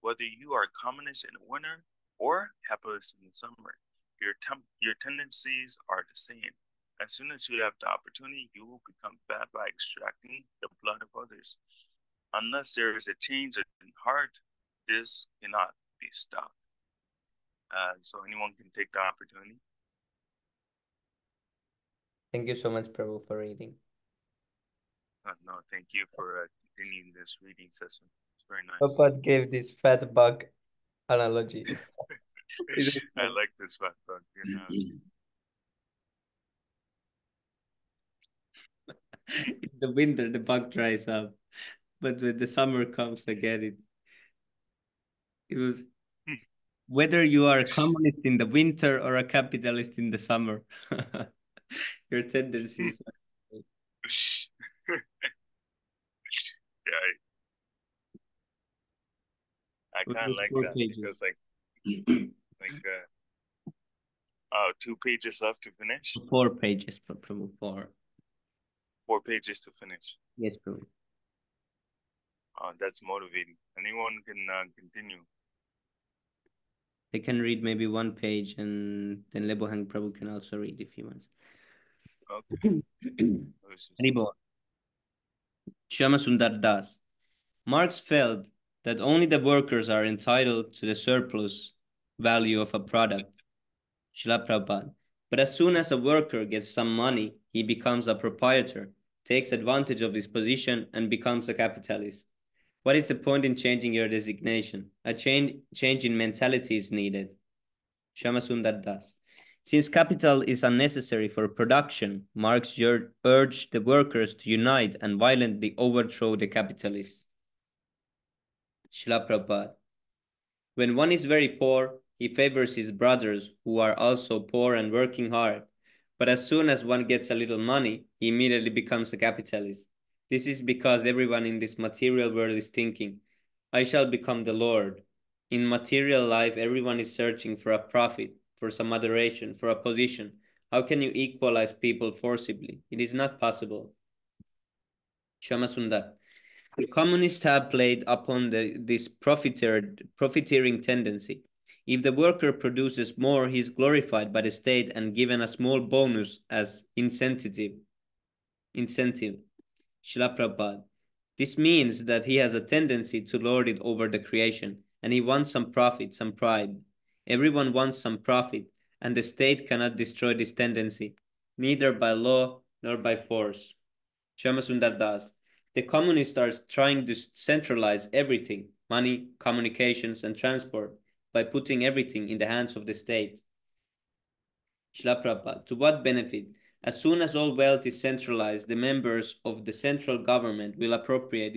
Whether you are a communist in the winter or capitalist in the summer, your tendencies are the same. As soon as you have the opportunity, you will become fat by extracting the blood of others. Unless there is a change in heart, this cannot be stopped. So anyone can take the opportunity. Thank you so much, Prabhu, for reading. No, thank you for continuing this reading session. It's very nice. Prabhupada gave this fat bug analogy. I like this fat bug analogy. In the winter, the bug dries up, but when the summer comes again, it was whether you are a communist in the winter or a capitalist in the summer, your tendencies. Yeah, I kind of like that pages. because oh, 2 pages left to finish. 4 pages, Prabhu. 4. 4 pages to finish. Yes, Prabhu. That's motivating. Anyone can continue. They can read maybe 1 page, and then Lebohang Prabhu can also read if he wants. Okay. Shama Sundar Das. Marx felt that only the workers are entitled to the surplus value of a product. Srila Prabhupada. But as soon as a worker gets some money, he becomes a proprietor, takes advantage of his position, and becomes a capitalist. What is the point in changing your designation? A change in mentality is needed. Shamasundar Das. Since capital is unnecessary for production, Marx urged the workers to unite and violently overthrow the capitalists. Srila Prabhupada. When one is very poor, he favors his brothers who are also poor and working hard. But as soon as one gets a little money, he immediately becomes a capitalist. This is because everyone in this material world is thinking, I shall become the Lord. In material life, everyone is searching for a profit, for some adoration, for a position. How can you equalize people forcibly? It is not possible. Shamasundar. The communists have played upon this profiteering tendency. If the worker produces more, he is glorified by the state and given a small bonus as incentive. Srila Prabhupada. This means that he has a tendency to lord it over the creation, and he wants some profit, some pride. Everyone wants some profit, and the state cannot destroy this tendency, neither by law nor by force. Shamasundar Das. The communists are trying to centralize everything, money, communications, and transport, by putting everything in the hands of the state. Srila Prabhupada, to what benefit? As soon as all wealth is centralized, the members of the central government will appropriate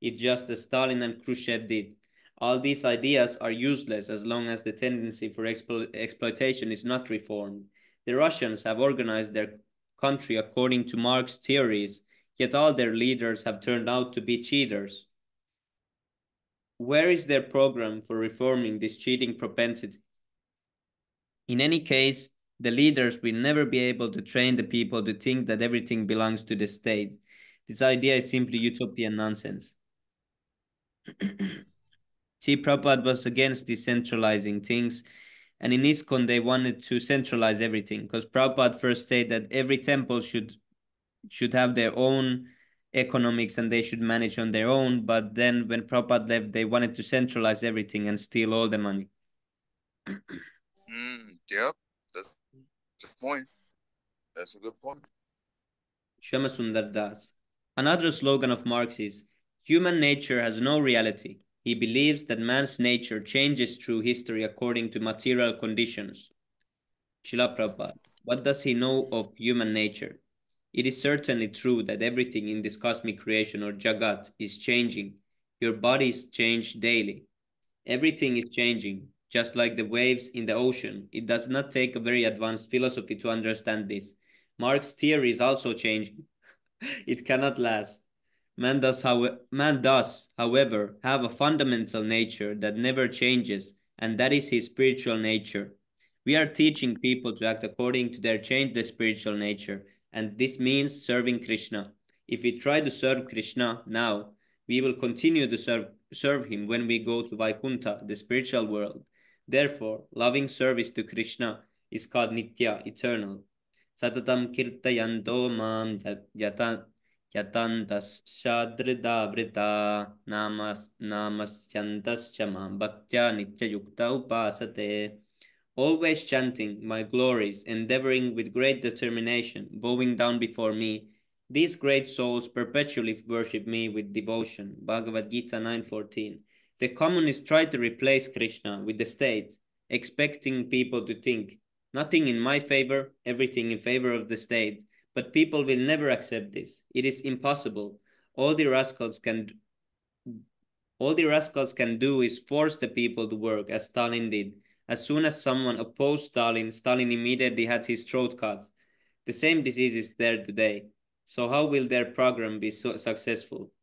it just as Stalin and Khrushchev did. All these ideas are useless as long as the tendency for exploitation is not reformed. The Russians have organized their country according to Marx's theories, yet all their leaders have turned out to be cheaters. Where is their program for reforming this cheating propensity? In any case, the leaders will never be able to train the people to think that everything belongs to the state. This idea is simply utopian nonsense. See, Prabhupada was against decentralizing things, and in ISKCON they wanted to centralize everything, because Prabhupada first said that every temple should have their own economics and they should manage on their own, but then when Prabhupada left, they wanted to centralize everything and steal all the money. Yep, that's the point. That's a good point. Shama Sundar Das. Another slogan of Marx is, human nature has no reality. He believes that man's nature changes through history according to material conditions. Srila Prabhupada. What does he know of human nature? It is certainly true that everything in this cosmic creation or Jagat is changing. Your bodies change daily. Everything is changing, just like the waves in the ocean. It does not take a very advanced philosophy to understand this. Marx's theory is also changing. It cannot last. Man does, however, have a fundamental nature that never changes, and that is his spiritual nature. We are teaching people to act according to their changed spiritual nature, and this means serving Krishna. If we try to serve Krishna now, we will continue to serve him when we go to Vaikuntha, the spiritual world. Therefore, loving service to Krishna is called Nitya, eternal. Satatam kirtayanto mam yatantascha namasyantascha mam bhaktya nityayukta upasate. Always chanting my glories, endeavoring with great determination, bowing down before me, these great souls perpetually worship me with devotion. Bhagavad Gita 9:14. The communists try to replace Krishna with the state, expecting people to think, nothing in my favor, everything in favor of the state. But people will never accept this. It is impossible. All the rascals can do is force the people to work, as Stalin did. As soon as someone opposed Stalin, Stalin immediately had his throat cut. The same disease is there today. So how will their program be so successful?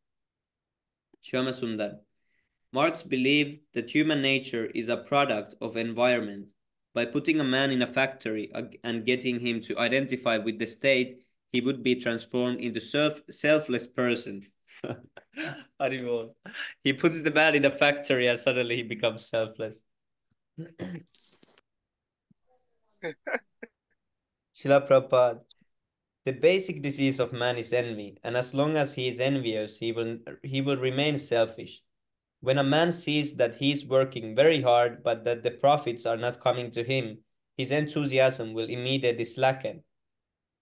Shama Sundar. Marx believed that human nature is a product of environment. By putting a man in a factory and getting him to identify with the state, he would be transformed into selfless person. He puts the man in a factory and suddenly he becomes selfless. Srila Prabhupada. The basic disease of man is envy, and as long as he is envious, he will remain selfish. When a man sees that he is working very hard, but that the profits are not coming to him, his enthusiasm will immediately slacken.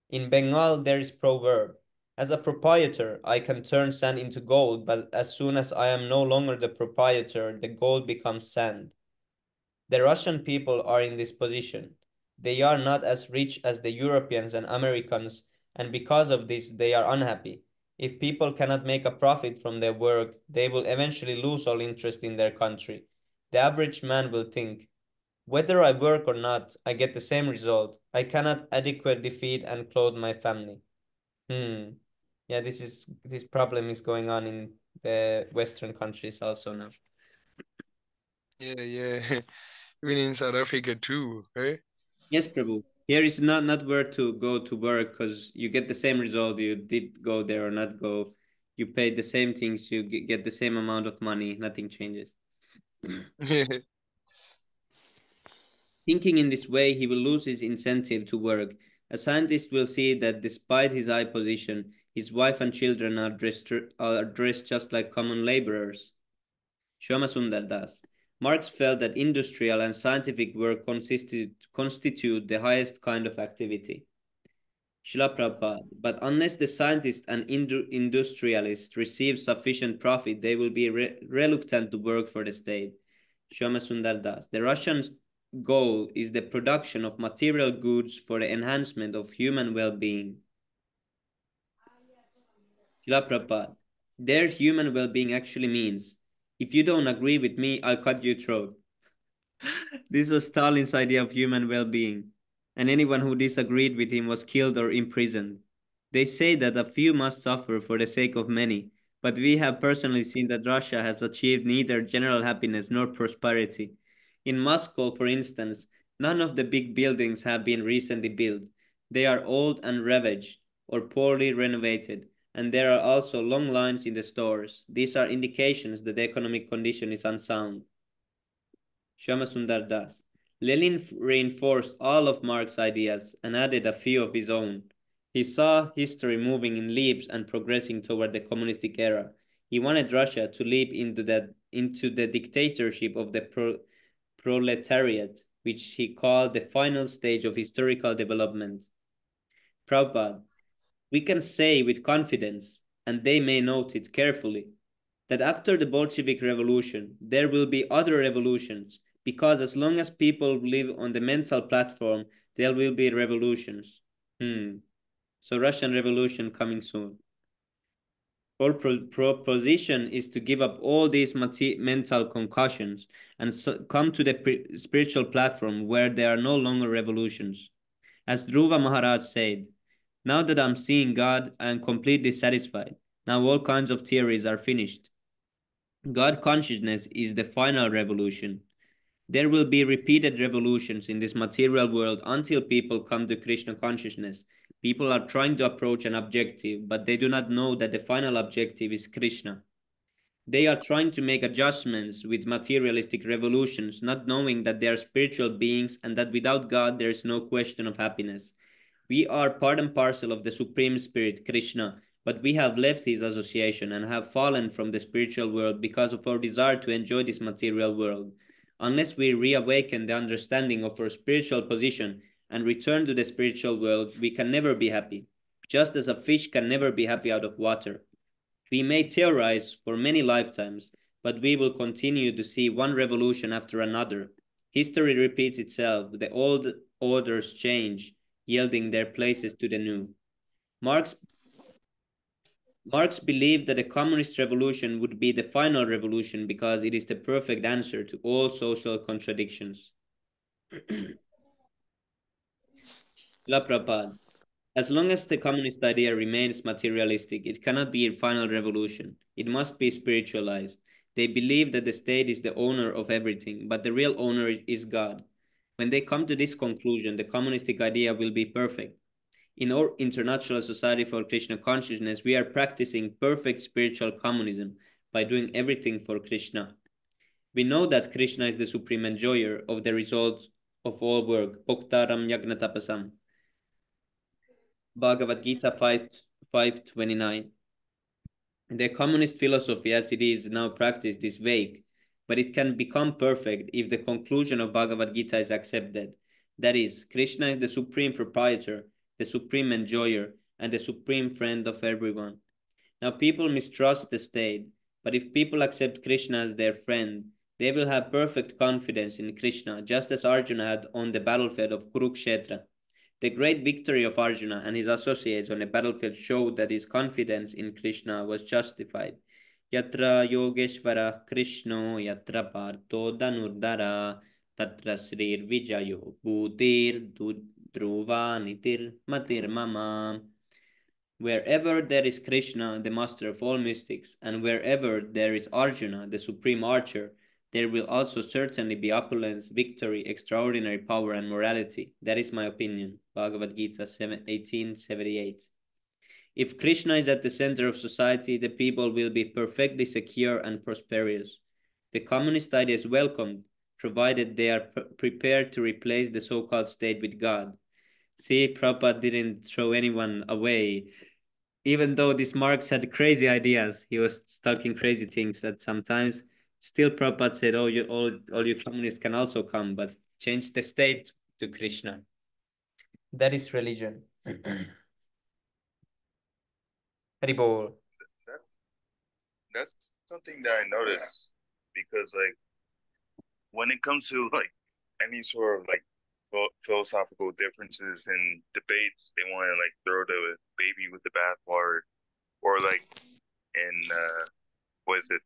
In Bengal, there is a proverb, as a proprietor, I can turn sand into gold, but as soon as I am no longer the proprietor, the gold becomes sand. The Russian people are in this position. They are not as rich as the Europeans and Americans, and because of this, they are unhappy. If people cannot make a profit from their work, they will eventually lose all interest in their country. The average man will think, whether I work or not, I get the same result. I cannot adequately feed and clothe my family. Yeah, this problem is going on in the Western countries also now. Yeah. Even in South Africa too, right? Yes, Prabhu. Here is not where to go to work because you get the same result. You did go there or not go. You pay the same things. You get the same amount of money. Nothing changes. Thinking in this way, he will lose his incentive to work. A scientist will see that despite his high position, his wife and children are dressed just like common laborers. Shama Sundar Das. Marx felt that industrial and scientific work constitute the highest kind of activity. Srila Prabhupada. But unless the scientist and industrialist receive sufficient profit, they will be reluctant to work for the state. Shama Sundar Das. The Russians goal is the production of material goods for the enhancement of human well-being. Srila Prabhupada, their human well-being actually means, if you don't agree with me, I'll cut your throat. This was Stalin's idea of human well-being, and anyone who disagreed with him was killed or imprisoned. They say that a few must suffer for the sake of many, but we have personally seen that Russia has achieved neither general happiness nor prosperity. In Moscow, for instance, none of the big buildings have been recently built. They are old and ravaged or poorly renovated, and there are also long lines in the stores. These are indications that the economic condition is unsound. Shyamasundar Das. Lenin reinforced all of Marx's ideas and added a few of his own. He saw history moving in leaps and progressing toward the communistic era. He wanted Russia to leap into the dictatorship of the proletariat, which he called the final stage of historical development. Prabhupada, we can say with confidence, and they may note it carefully, that after the Bolshevik Revolution, there will be other revolutions, because as long as people live on the mental platform, there will be revolutions. So Russian Revolution coming soon. Our proposition is to give up all these mental concussions and come to the spiritual platform where there are no longer revolutions. As Dhruva Maharaj said, now that I'm seeing God, I am completely satisfied. Now all kinds of theories are finished. God consciousness is the final revolution. There will be repeated revolutions in this material world until people come to Krishna consciousness. People are trying to approach an objective, but they do not know that the final objective is Krishna. They are trying to make adjustments with materialistic revolutions, not knowing that they are spiritual beings and that without God there is no question of happiness. We are part and parcel of the Supreme Spirit, Krishna, but we have left his association and have fallen from the spiritual world because of our desire to enjoy this material world. Unless we reawaken the understanding of our spiritual position and return to the spiritual world, we can never be happy, just as a fish can never be happy out of water. We may theorize for many lifetimes, but we will continue to see one revolution after another. History repeats itself, the old orders change, yielding their places to the new. Marx believed that the communist revolution would be the final revolution because it is the perfect answer to all social contradictions. La Prabhupada. As long as the communist idea remains materialistic, it cannot be a final revolution. It must be spiritualized. They believe that the state is the owner of everything, but the real owner is God. When they come to this conclusion, the communistic idea will be perfect. In our International Society for Krishna Consciousness, we are practicing perfect spiritual communism by doing everything for Krishna. We know that Krishna is the supreme enjoyer of the results of all work. Bhoktaram Yagnatapasam. Bhagavad Gita 5:29. The communist philosophy as it is now practiced is vague, but it can become perfect if the conclusion of Bhagavad Gita is accepted. That is, Krishna is the supreme proprietor, the supreme enjoyer, and the supreme friend of everyone. Now people mistrust the state, but if people accept Krishna as their friend, they will have perfect confidence in Krishna, just as Arjuna had on the battlefield of Kurukshetra. The great victory of Arjuna and his associates on the battlefield showed that his confidence in Krishna was justified. Yatra Yogeshvara Krishno Yatra Partho Dhanurdhara Tatra Srir Vijayo Bhutir Dhruva Nitir Matir Mama. Wherever there is Krishna, the master of all mystics, and wherever there is Arjuna, the supreme archer, there will also certainly be opulence, victory, extraordinary power, and morality. That is my opinion. Bhagavad Gita 1878. If Krishna is at the center of society, the people will be perfectly secure and prosperous. The communist idea is welcomed, provided they are prepared to replace the so-called state with God. See, Prabhupada didn't throw anyone away. Even though this Marx had crazy ideas, he was talking crazy things that sometimes still Prabhupada said, oh, all you communists can also come, but change the state to Krishna. That is religion. Haribol. That's something that I noticed because, like, when it comes to like any sort of like philosophical differences and debates, they want to like throw the baby with the bathwater, or like in what is it?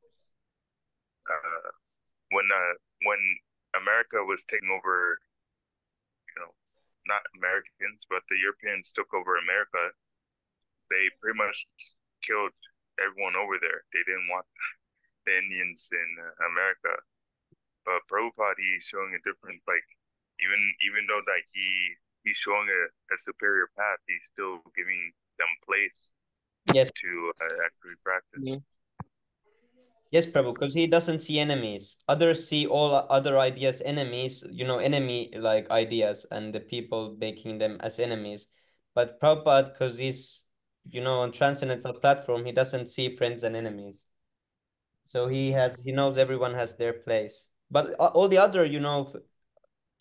Uh, when America was taking over, not Americans, but the Europeans took over America. They pretty much killed everyone over there. They didn't want the Indians in America. But Prabhupada, he's showing a different, like, even though that he's showing a superior path, he's still giving them place Yes. to actually practice. Yeah. Yes, Prabhu, because he doesn't see enemies. Others see all other ideas enemies, enemy like ideas and the people making them as enemies. But Prabhupada, because he's, on transcendental platform, he doesn't see friends and enemies. So he knows everyone has their place. But all the other,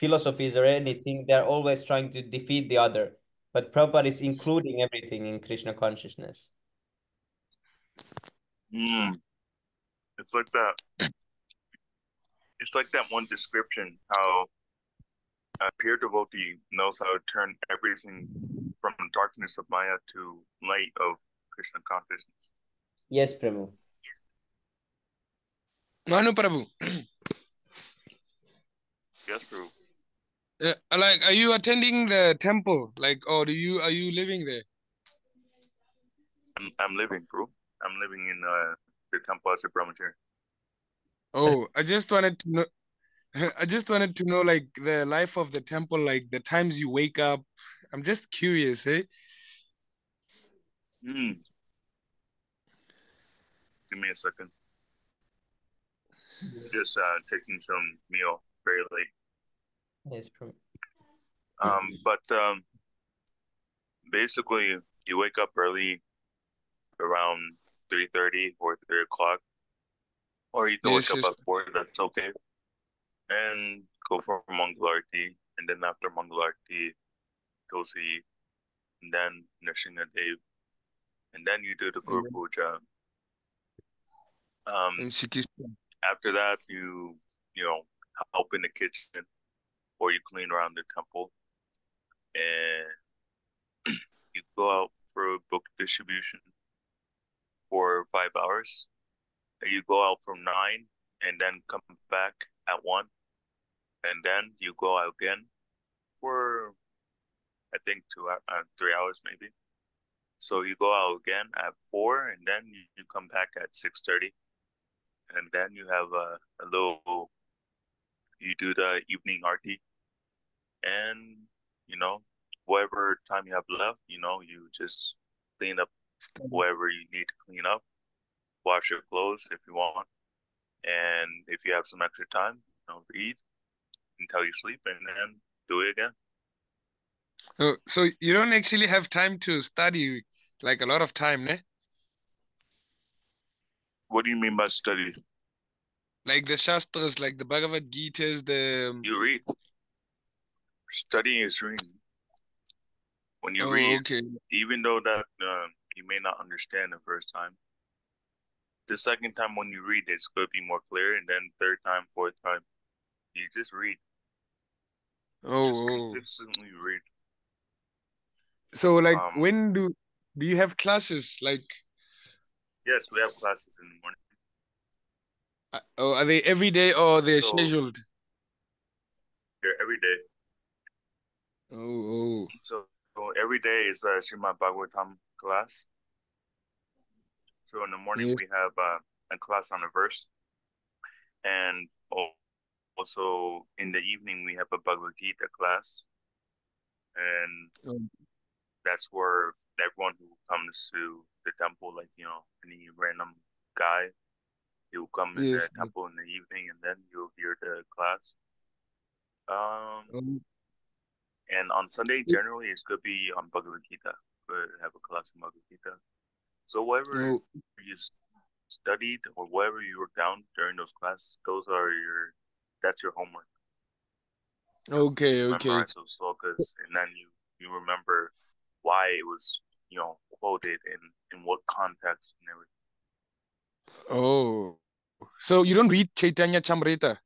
philosophies or anything, they're always trying to defeat the other. But Prabhupada is including everything in Krishna consciousness. It's like that. It's like that one description how a pure devotee knows how to turn everything from darkness of Maya to light of Krishna consciousness. Yes, Prabhu. Manu Prabhu. Yes, Prabhu. Like, are you attending the temple? Like, or are you living there? I'm living, bro. I'm living in the temple as a brahmachari. Oh, I just wanted to know. I just wanted to know, like, the life of the temple, like the times you wake up. I'm just curious, eh? Give me a second. Just taking some meal very late. Yes, Prabhu. But basically, you wake up early, around 3:30 or 3 o'clock, or you can wake Yes, up yes. at 4. That's okay, and go for Mangalarti, and then after Mangalarti, Tulsi, and then Nishinga Dev, and then you do the Guru And Puja. Sikhism. After that, you know help in the kitchen, or you clean around the temple, and you go out for a book distribution for 5 hours. And you go out from 9, and then come back at 1, and then you go out again for I think 3 hours maybe. So you go out again at 4, and then you come back at 6:30, and then you have a little. You do the evening arti, and whatever time you have left, you just clean up whatever you need to clean up, wash your clothes if you want, and if you have some extra time, read until you sleep, and then do it again. Oh, so you don't actually have time to study, like a lot of time, ne? What do you mean by study? Like the Shastras, like the Bhagavad Gita's, You read. Studying is reading. When you Oh, read, okay. even though that you may not understand the first time, the second time when you read, it's going to be more clear, and then third time, fourth time, you just read. Just Oh. consistently read. So, like, when do you have classes? Like, Yes, we have classes in the morning. oh, are they every day or they're scheduled? They're every day. Oh. So every day is a Srimad Bhagavatam class. So in the morning Yes. we have a class on a verse, and also in the evening we have a Bhagavad Gita class, and that's where everyone who comes to the temple, like any random guy, he'll come in the Yes. temple in the evening, and then you'll hear the class. And on Sunday, generally, it's going to be on Bhagavad Gita. We have a class in Bhagavad Gita. So whatever you studied or whatever you wrote down during those classes, that's your homework. Okay. Memorize those slokas, and then you remember why it was quoted in what context and everything. Oh, so you don't read Chaitanya Chamrita?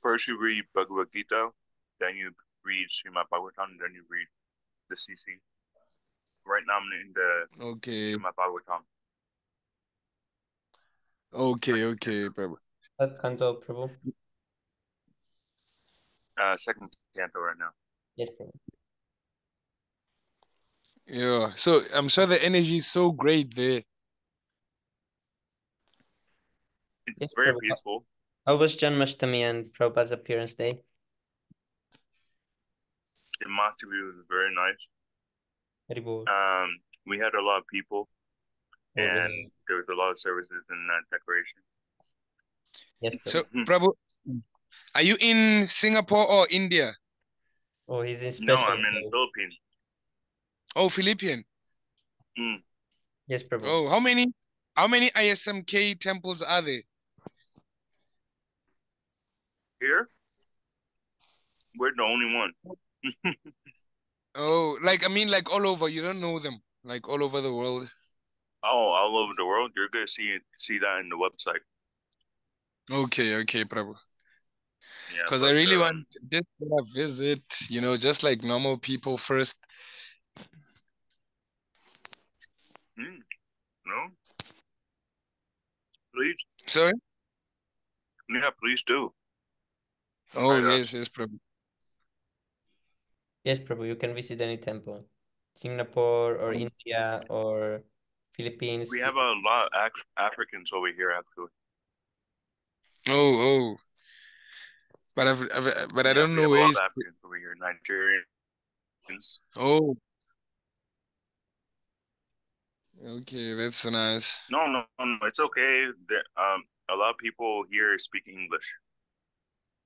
First you read Bhagavad Gita, then you read Srimad Bhagavatam, then you read the CC. Right now I'm in the Srimad Bhagavatam. Okay, Prabhu. What canto, Prabhu? Second canto right now. Yes, Prabhu. Yeah, so I'm sure the energy is so great there. It's very peaceful. How was Janmashtami and Prabhupada's appearance day? In Mathavi was very nice. Very good. We had a lot of people, and there was a lot of services and decoration. Yes, Prabhu. So, Prabhu, are you in Singapore or India? Oh, he's in No, special. I'm in Philippines. Oh, Philippine. Yes, Prabhu. Oh, how many ISMK temples are there? Here? We're the only one. Oh, like I mean, like all over. You don't know them, like all over the world. Oh, all over the world. You're gonna see that in the website. Okay, Prabhu. Yeah, Because I really want just to visit, just like normal people first. No, please. Sorry? Yeah, please do. Oh, yes, Prabhu. Yes, Prabhu, you can visit any temple. Singapore or India or Philippines. We have a lot of Africans over here, actually. Oh. But I don't know we where have a lot of Africans over here, Nigerians. Oh. Okay, that's nice. No, it's okay. A lot of people here speak English.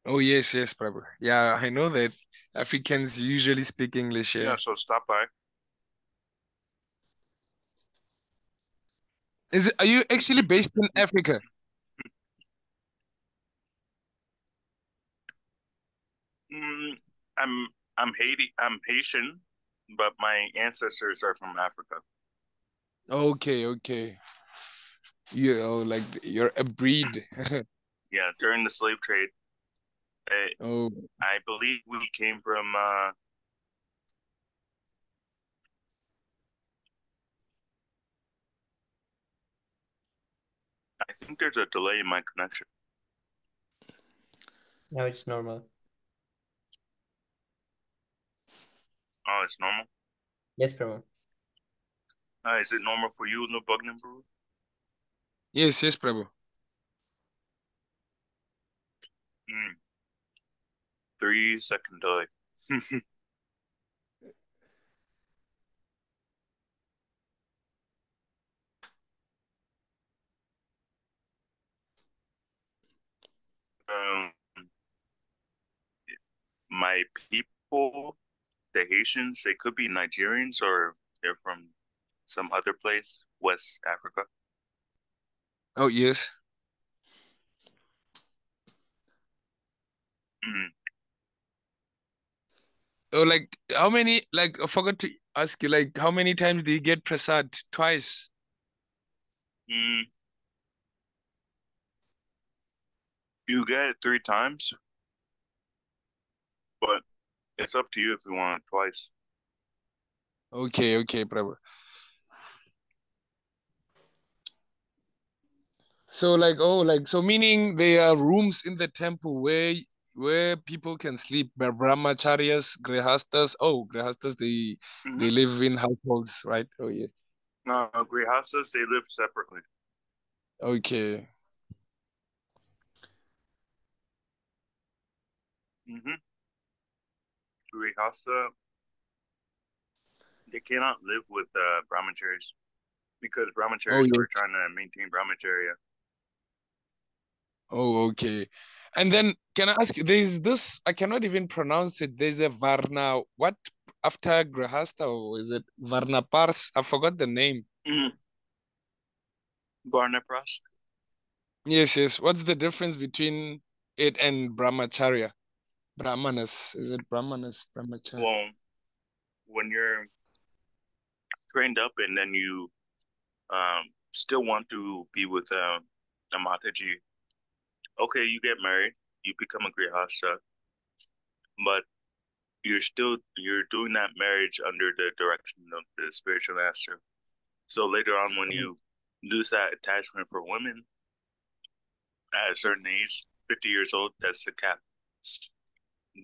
Oh, yes, Prabhu. Yeah, I know that Africans usually speak English, yeah. Yeah, so stop by. Are you actually based in Africa? I'm Haitian, but my ancestors are from Africa. Okay. You're a breed. Yeah, during the slave trade, I believe we came from I think there's a delay in my connection. No, it's normal. Oh, it's normal? Yes, Prabhu. Is it normal for you, no bug number? Yes, Prabhu. 3-second delay. My people, the Haitians, they could be Nigerians or they're from some other place, West Africa. Oh, yes. Oh, like how many? Like I forgot to ask you. Like how many times do you get prasad? Twice. You get it 3 times, but it's up to you if you want it twice. Okay, Prabhu. So so meaning there are rooms in the temple where people can sleep. Brahmacharyas, grihastas. Oh, grihastas they live in households, right? Oh yeah. No, grihastas, they live separately. Okay. Grihasta, they cannot live with brahmacharis because brahmacharis are trying to maintain brahmacharya. Oh, okay. And then can I ask you, there's this, I cannot even pronounce it. There's a Varna, what after Grahasta, or is it Varna Pars? I forgot the name. Varna Pras? Yes. What's the difference between it and Brahmacharya? Brahmanas. Is it Brahmanas? Brahmacharya? Well, when you're trained up and then you still want to be with a Mataji, okay, you get married, you become a grihasta, but you're doing that marriage under the direction of the spiritual master. So later on, when you lose that attachment for women at a certain age, 50 years old, that's the cap.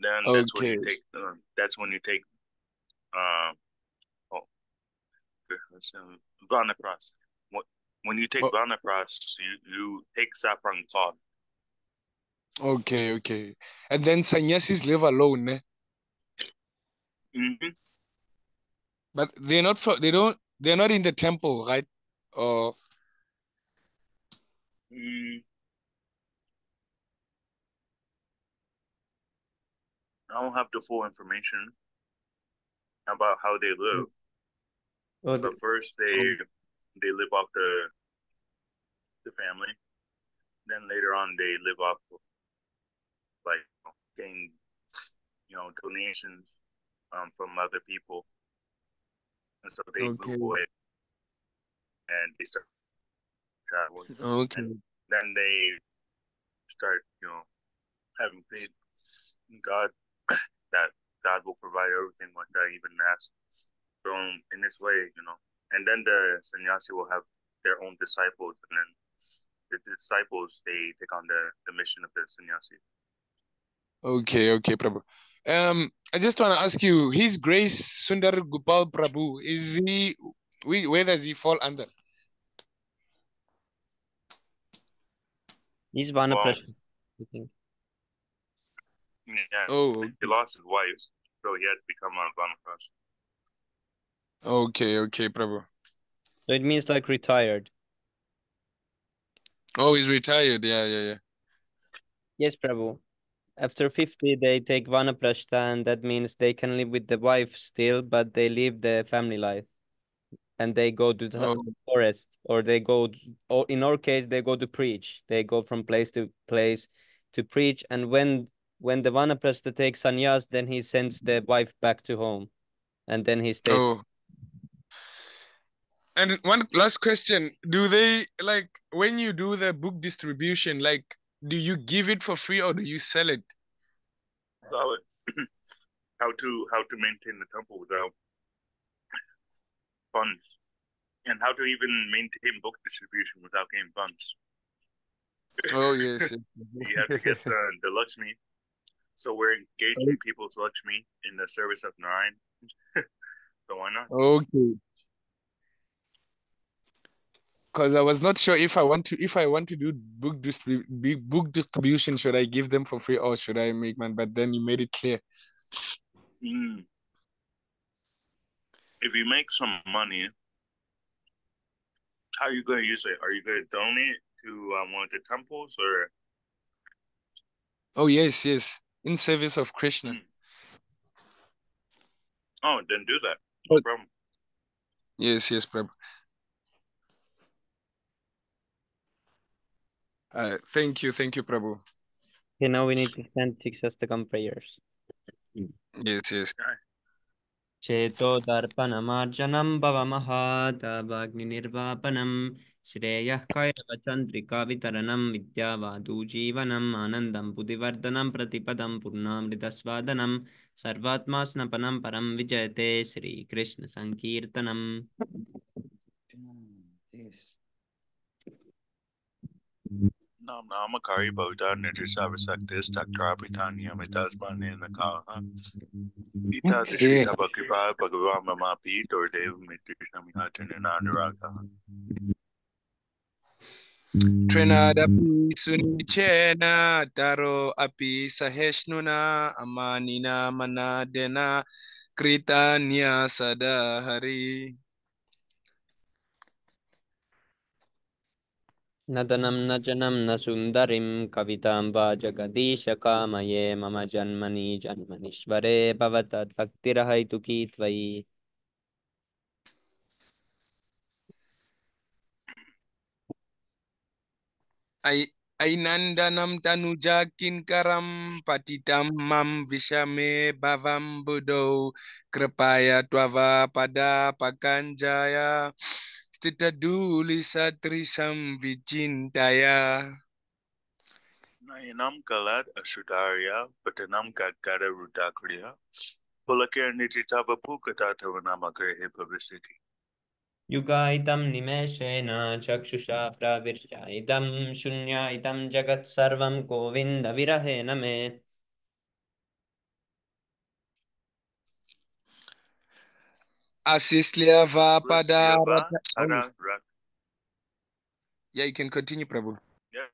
Then that's when you take. Um, oh, Vanapras. When you take Vanapras, you take saffron cloth. Okay. And then sannyasis live alone, eh? Mm-hmm. But they're not they're not in the temple, right? Or I don't have the full information about how they live. But first they live off the family. Then later on they live off of, like, getting donations from other people. And so they move away and they start traveling. And then they start, having faith in God that God will provide everything what I even ask. So in this way, and then the sannyasi will have their own disciples, and then the disciples, they take on the mission of the sannyasi. Okay, Prabhu. I just want to ask you, His Grace Sundar Gopal Prabhu, where does he fall under? He's Vanaprastha, I think. Yeah. Oh, he lost his wife, so he had to become a Vanaprastha. Okay, Prabhu. So it means like retired. Oh, he's retired. Yeah. Yes, Prabhu. After 50, they take Vanaprastha, and that means they can live with the wife still, but they live the family life. And they go to the forest, or they go, or in our case, they go to preach. They go from place to place to preach. And when the Vanaprastha takes sannyas, then he sends the wife back to home, and then he stays. Oh. And one last question: do they, like, when you do the book distribution, like, do you give it for free or do you sell it? Well, how to maintain the temple without funds, and how to even maintain book distribution without getting funds. Oh yes. You have to get the Lakshmi. So we're engaging people's Lakshmi in the service of Narayan. So why not? Okay. Because I was not sure if I want to do book distribution, should I give them for free or should I make one? But then you made it clear. If you make some money, how are you going to use it? Are you going to donate to one of the temples, or? Oh yes, in service of Krishna. Oh, then do that. No problem. Yes, Prabhu. Thank you, Prabhu. Okay, now we need to send Tikshastakam prayers. Yes. Cheto darpanamarjanam bhavamahadabagninirvapanam Shreyah kairavachandrika vitaranam vidyavadujivanam anandam pudivardhanam pratipadam purnamridasvadanam sarvatmasnapanam param vijayate Shri Krishna Sankirtanam. Nama Kari Bodha Nidrisavasaktis Takrapitani Amitasmani Nakaha Ita Dishita Bakripa Bhagavan Mama Pete or Dev Mitrishamihatin and Anuraka. Trinadapi sunichena taro api sahesnuna amanina manadena kritanya sadahari. Nadanam najanam nasundarim kavitam va jagadisha kamaye mama janmani janmanishvare bhavatat bhaktirahaitu ki tvayi. Ainandanam tanujakin karam patitam mam vishame bhavam budo kripaya twava pada pakanjaya stitaduli satrisam vijintaya. Nayanam Kalad Ashudarya, Patanam Kakara Rudakriya, Pulakir Nititavapu Katatavanamagrehe Publicity. Yugaitam nimeshena chakshusha pravirya idam shunya idam jagat sarvam govinda virahena me. Asislyava padarata. Hara Rak. Yeah, you can continue, Prabhu. Yeah.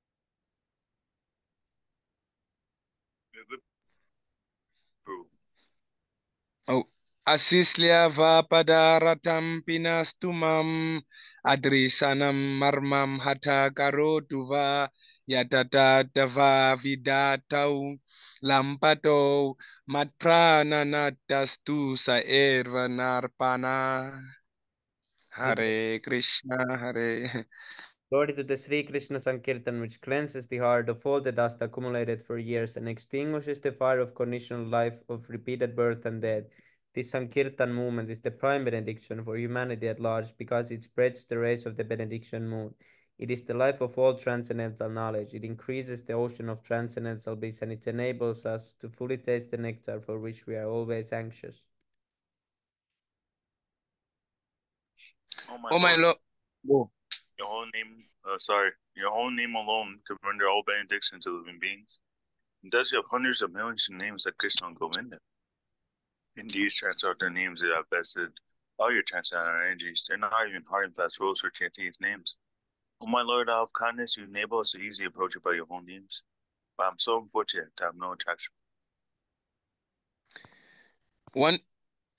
Prabhu. Oh, Asislyava padaratam pinastumam adrisanam marmam hata karotuva yatata dava vidatau lampato matprananatastu sa erva narpana. Hare Krishna, Hare. Glory to the Sri Krishna Sankirtan, which cleanses the heart of all the dust accumulated for years and extinguishes the fire of conditional life of repeated birth and death. This Sankirtan movement is the prime benediction for humanity at large because it spreads the rays of the benediction moon. It is the life of all transcendental knowledge. It increases the ocean of transcendental bliss and it enables us to fully taste the nectar for which we are always anxious. Oh my Oh my Lord. Lord. Your whole name, your whole name alone could render all benediction to living beings. And thus you have hundreds of millions of names like Krishna and Govinda. In these transcendental names that have vested all your transcendental energies. They're not even hard and fast rules for chanting these names. Oh my Lord, out of kindness, you enable us to easily approach it by your own names. But I'm so unfortunate to have no attraction.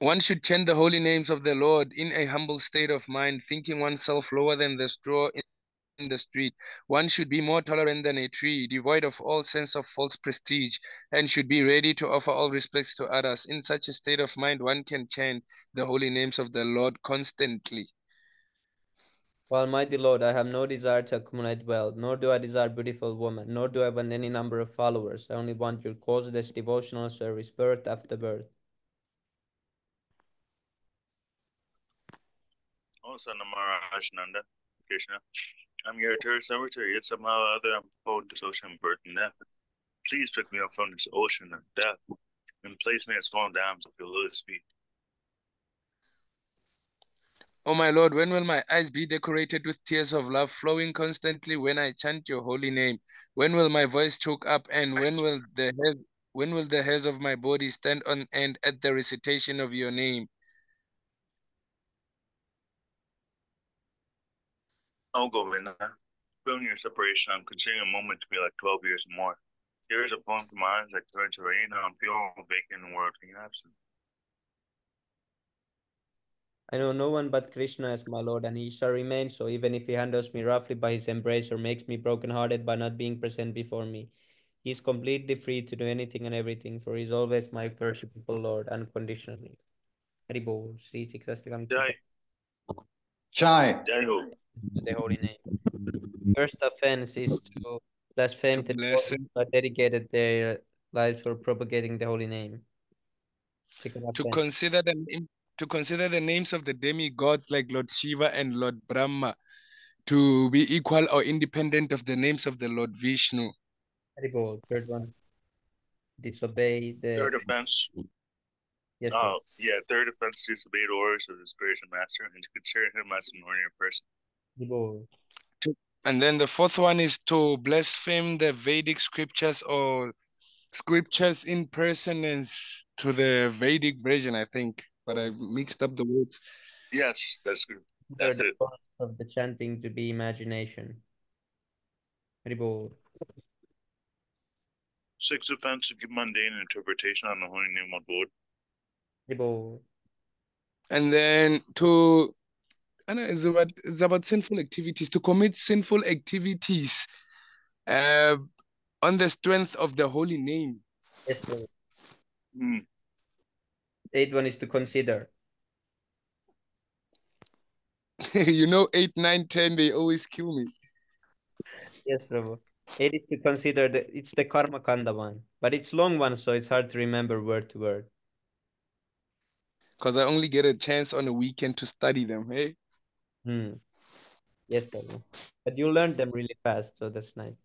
One should chant the holy names of the Lord in a humble state of mind, thinking oneself lower than the straw in the street. One should be more tolerant than a tree, devoid of all sense of false prestige, and should be ready to offer all respects to others. In such a state of mind, one can chant the holy names of the Lord constantly. Almighty Lord, I have no desire to accumulate wealth, nor do I desire beautiful women, nor do I want any number of followers. I only want your causeless devotional service, birth after birth. Oh, son of Maharaj Nanda, Krishna, I'm your eternal servitor, yet somehow or other I'm fallen to this ocean of birth and death. Please pick me up from this ocean of death and place me as fallen dams of your lotus feet. O my Lord, when will my eyes be decorated with tears of love flowing constantly when I chant your holy name? When will my voice choke up, and when will the hairs of my body stand on end at the recitation of your name? Oh, Govinda, feeling your separation, I'm considering a moment to be like 12 years or more. Tears are flowing from my eyes like torrents of rain, and I'm feeling vacant in the world being absent. I know no one but Krishna as my Lord, and he shall remain so, even if he handles me roughly by his embrace or makes me broken-hearted by not being present before me. He is completely free to do anything and everything, for he is always my worshipful Lord, unconditionally. Haribol, Sri Siksastikam Jai, Chai. Jai Ho. the holy name. First offense is to blaspheme To the bless devotees who dedicated their lives for propagating the holy name. Second to offense. consider to consider the names of the demigods like Lord Shiva and Lord Brahma to be equal or independent of the names of the Lord Vishnu. Haribol, third one. Disobey the... Third offense. Yes, Oh, yeah, third offense to disobey the orders of the spiritual master and to consider him as an ordinary person. Haribol. And then the fourth one is to blaspheme the Vedic scriptures or scriptures in personance to the Vedic version, I think, but I mixed up the words. Yes, that's good. Third That's it. of the chanting to be imagination. Haribol. Sixth offense to give mundane interpretation on the holy name of Lord. Haribol. And then I know it's about sinful activities, to commit sinful activities uh, on the strength of the holy name. Yes, bro. Hmm. Eighth one is to consider. 8, 9, 10, they always kill me. Yes, Prabhu. It is to consider it's the Karma Kanda one, but it's long one, so it's hard to remember word to word. Because I only get a chance on a weekend to study them, hey? Yes, Prabhu. But you learned them really fast, so that's nice.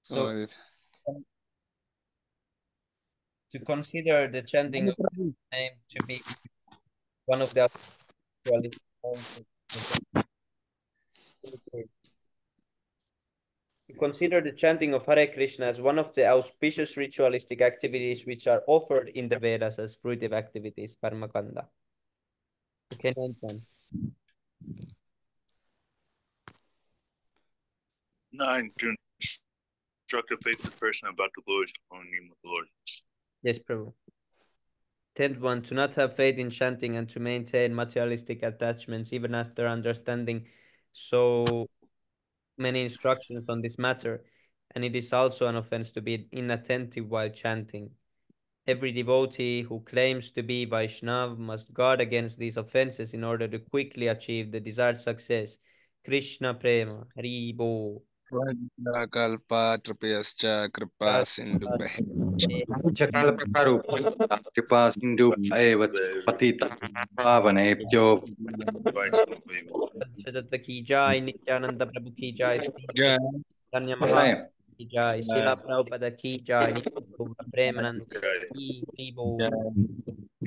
So to consider the chanting of the name to be one of the ritualistic forms to consider the chanting of Hare Krishna as one of the auspicious ritualistic activities which are offered in the Vedas as fruitive activities, karma kanda. Okay, 9. 9. To instruct a faithful person about the Lord's own name of the Lord. Yes, Prabhu. 10th one, to not have faith in chanting and to maintain materialistic attachments even after understanding so many instructions on this matter. And it is also an offense to be inattentive while chanting. Every devotee who claims to be Vaishnav must guard against these offenses in order to quickly achieve the desired success. Krishna Prema, Hari Bo. Kalpa tripayascha kripa sindubhya. Kripa Sindhu Eva Patita Pavanebhyo Chaturta ki jai, Nityananda Prabhu ki jai, Jai. Tanya Maha ki jai, Srila Prabhupada ki jai, Nitya Prabhu Premanand ki Hari Bo.